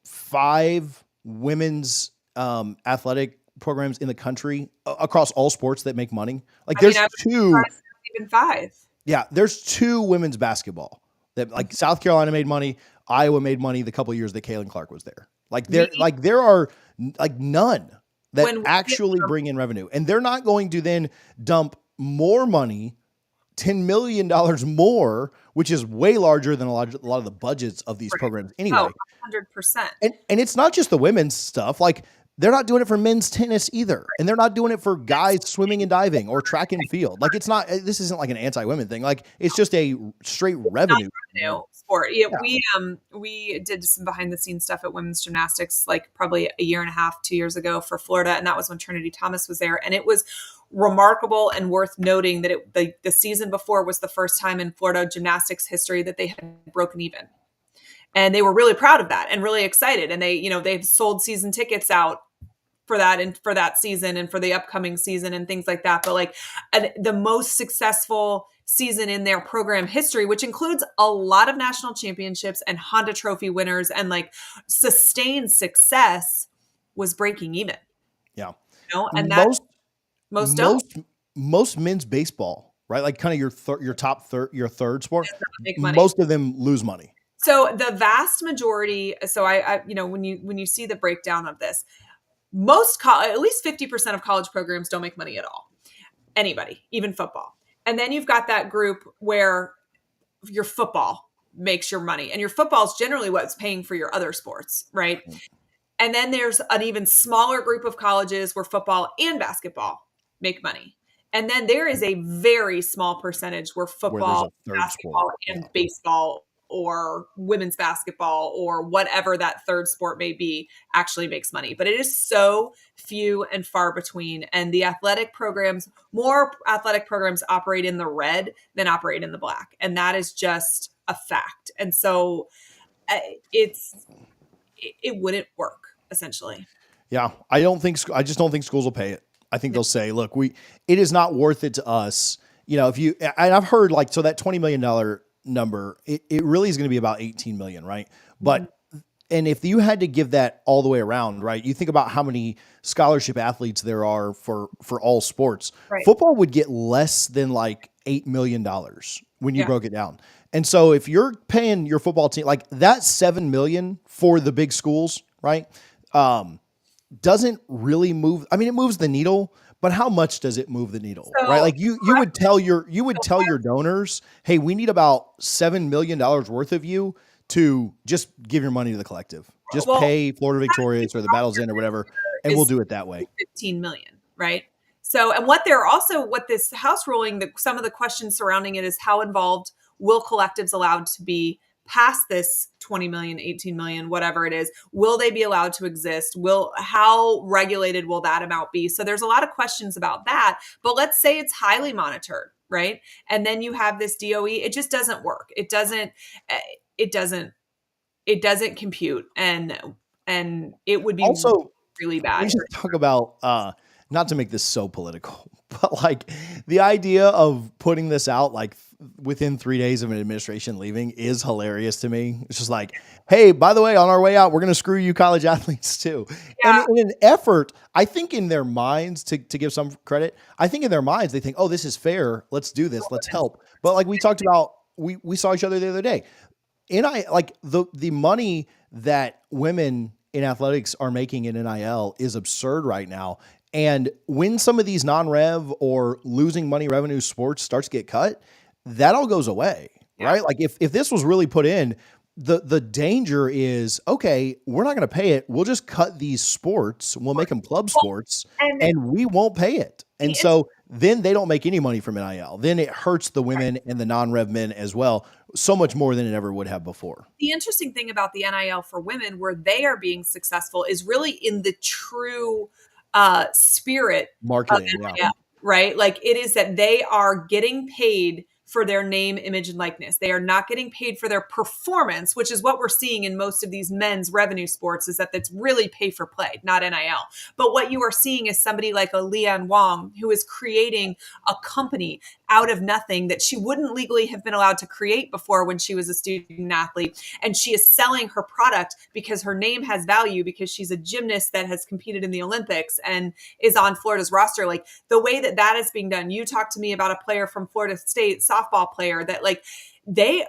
5 women's athletic programs in the country across all sports that make money. Like there's 2, even 5. Yeah. There's 2 women's basketball that like South Carolina made money. Iowa made money the couple of years that Kaylin Clark was there. Like there are like none that actually bring in revenue, and they're not going to then dump more money, $10 million more, which is way larger than a lot of the budgets of these programs anyway. 100%. And it's not just the women's stuff. Like they're not doing it for men's tennis either. And they're not doing it for guys swimming and diving or track and field. Like this isn't like an anti-women thing. Like it's just a straight revenue sport. Yeah. We did some behind the scenes stuff at women's gymnastics, like probably a year and a half, 2 years ago for Florida. And that was when Trinity Thomas was there. And it was remarkable and worth noting that the season before was the first time in Florida gymnastics history that they had broken even. And they were really proud of that and really excited. And they've sold season tickets out for that and for that season and for the upcoming season and things like that. But the most successful season in their program history, which includes a lot of national championships and Honda Trophy winners and sustained success, was breaking even. Yeah. And most men's baseball, right? Like kind of your top third, your third sport, most of them lose money. So the vast majority, when you see the breakdown of this, at least 50% of college programs don't make money at all. Anybody, even football. And then you've got that group where your football makes your money, and your football is generally what's paying for your other sports, right? And then there's an even smaller group of colleges where football and basketball make money. And then there is a very small percentage where football, basketball, and baseball or women's basketball or whatever that third sport may be actually makes money. But it is so few and far between. And the more athletic programs operate in the red than operate in the black. And that is just a fact. And so it wouldn't work, essentially. Yeah. I just don't think schools will pay it. I think they'll say, look, it is not worth it to us. And I've heard so that $20 million number, it really is going to be about 18 million, right? But, and if you had to give that all the way around, right, you think about how many scholarship athletes there are for all sports, right? Football would get less than $8 million when you broke it down. And so if you're paying your football team, that 7 million for the big schools, right? Doesn't really move. I mean, it moves the needle, but how much does it move the needle, right? You would tell your donors, hey, we need about $7 million worth of you to just give your money to the collective. Just pay Florida Victorious or the Battles Inn or whatever, and we'll do it that way. 15 million, right? So, and what this House ruling, some of the questions surrounding it is how involved will collectives allowed to be past this 20 million, 18 million, whatever it is? Will they be allowed to exist? How regulated will that amount be? So there's a lot of questions about that, but let's say it's highly monitored, right? And then you have this DOE, it just doesn't work. It doesn't compute, and it would be also really bad. We should talk about, not to make this so political, but the idea of putting this out within 3 days of an administration leaving is hilarious to me. It's just hey, by the way, on our way out, we're going to screw you college athletes too. Yeah. And in an effort, I think in their minds, to give some credit, I think in their minds, they think, oh, this is fair. Let's do this. Let's help. But we talked about, we saw each other the other day. The money that women in athletics are making in NIL is absurd right now. And when some of these non-rev or losing money revenue sports starts to get cut, that all goes away, right? If this was really put in, the danger is, okay, we're not going to pay it. We'll just cut these sports. We'll make them club sports and we won't pay it. And so then they don't make any money from NIL. Then it hurts the women and the non-rev men as well, so much more than it ever would have before. The interesting thing about the NIL for women, where they are being successful, is really in the true spirit marketing, of NIL, right? It is that they are getting paid for their name, image, and likeness. They are not getting paid for their performance, which is what we're seeing in most of these men's revenue sports, is that it's really pay for play, not NIL. But what you are seeing is somebody like a Leanne Wong, who is creating a company out of nothing that she wouldn't legally have been allowed to create before when she was a student athlete. And she is selling her product because her name has value, because she's a gymnast that has competed in the Olympics and is on Florida's roster. The way that is being done, you talked to me about a player from Florida State, softball player, that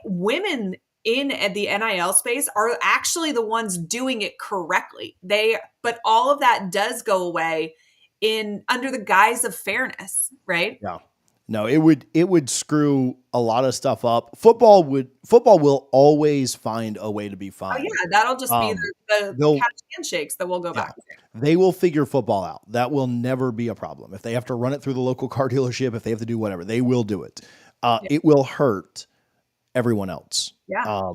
women in the NIL space are actually the ones doing it correctly. But all of that does go away under the guise of fairness, right? Yeah. No, it would screw a lot of stuff up. Football will always find a way to be fine. Oh yeah, that'll just be the catch handshakes that we'll go back to. They will figure football out. That will never be a problem. If they have to run it through the local car dealership, if they have to do whatever, they will do it. It will hurt everyone else. Yeah.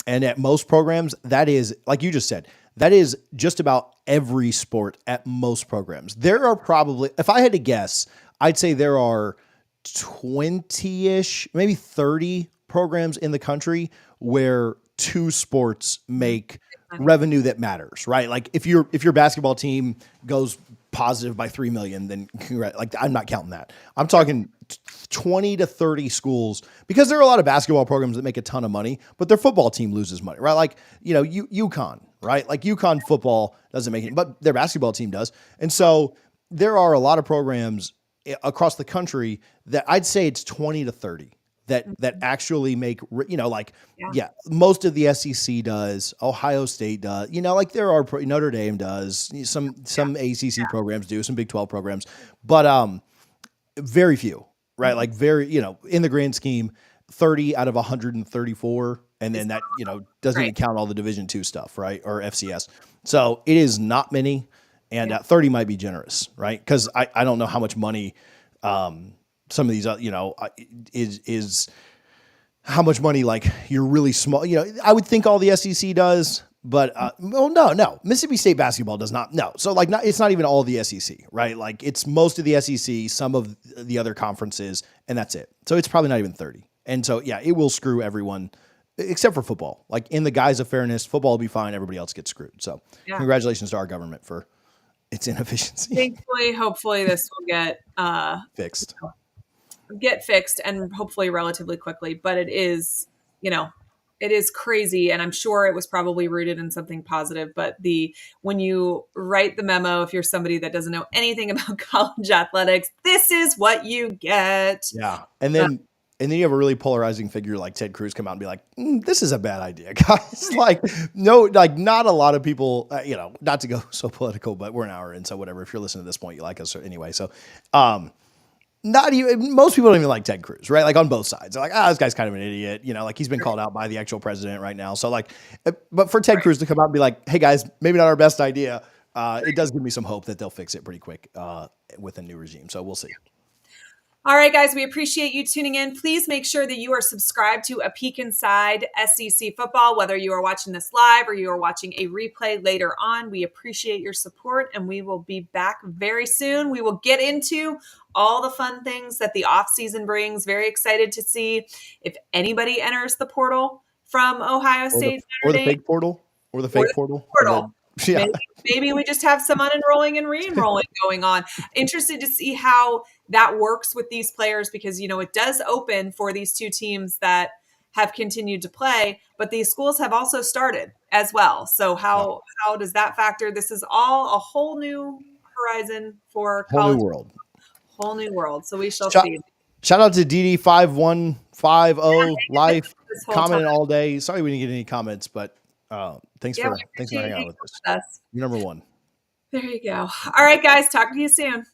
And at most programs, that is, like you just said, that is just about every sport at most programs. There are probably, if I had to guess, I'd say there are 20-ish, maybe 30 programs in the country where two sports make revenue that matters, right? If your basketball team goes positive by 3 million, then I'm not counting that. I'm talking 20 to 30 schools, because there are a lot of basketball programs that make a ton of money, but their football team loses money, right? UConn, right? UConn football doesn't make it, but their basketball team does. And so there are a lot of programs across the country that I'd say it's 20 to 30 that actually make, like, Yeah. most of the SEC does, Ohio State does, like there are Notre Dame does, some ACC programs do, some Big 12 programs, but very few, right? Like very, in the grand scheme, 30 out of 134. And then that, doesn't even count all the Division II stuff, right? Or FCS. So it is not many. And 30 might be generous, right? Because I don't know how much money some of these, is how much money, like, you're really small. I would think all the SEC does, but no. Mississippi State basketball does not. No. So, like, it's not even all the SEC, right? Like, it's most of the SEC, some of the other conferences, and that's it. So it's probably not even 30. And so, it will screw everyone except for football. Like, in the guise of fairness, football will be fine. Everybody else gets screwed. So congratulations to our government for its inefficiency. Thankfully, hopefully this will fixed. Get fixed, and hopefully relatively quickly. But it is, it is crazy. And I'm sure it was probably rooted in something positive. But when you write the memo, if you're somebody that doesn't know anything about college athletics, this is what you get. Yeah. And then you have a really polarizing figure like Ted Cruz come out and be like, this is a bad idea, guys. Like, no, like, not a lot of people, not to go so political, but we're an hour in. So whatever, if you're listening to this point, you like us anyway. So, not even, most people don't even like Ted Cruz, right? Like, on both sides. They're like, this guy's kind of an idiot. Like, he's been called out by the actual president right now. So, like, but for Ted Cruz to come out and be like, hey guys, maybe not our best idea. It does give me some hope that they'll fix it pretty quick, with a new regime. So we'll see. All right, guys, we appreciate you tuning in. Please make sure that you are subscribed to A Peek Inside SEC Football, whether you are watching this live or you are watching a replay later on. We appreciate your support, and we will be back very soon. We will get into all the fun things that the offseason brings. Very excited to see if anybody enters the portal from Ohio State. Or the fake portal. Or the fake portal. Yeah. Maybe we just have some unenrolling and re-enrolling going on. Interested to see how that works with these players, because, it does open for these two teams that have continued to play, but these schools have also started as well. So how does that factor? This is all a whole new horizon for college. Whole new world. So we shall see. Shout out to DD5150 Life, commenting all day. Sorry we didn't get any comments, but thanks for hanging out with us. You're number one. There you go. All right, guys. Talk to you soon.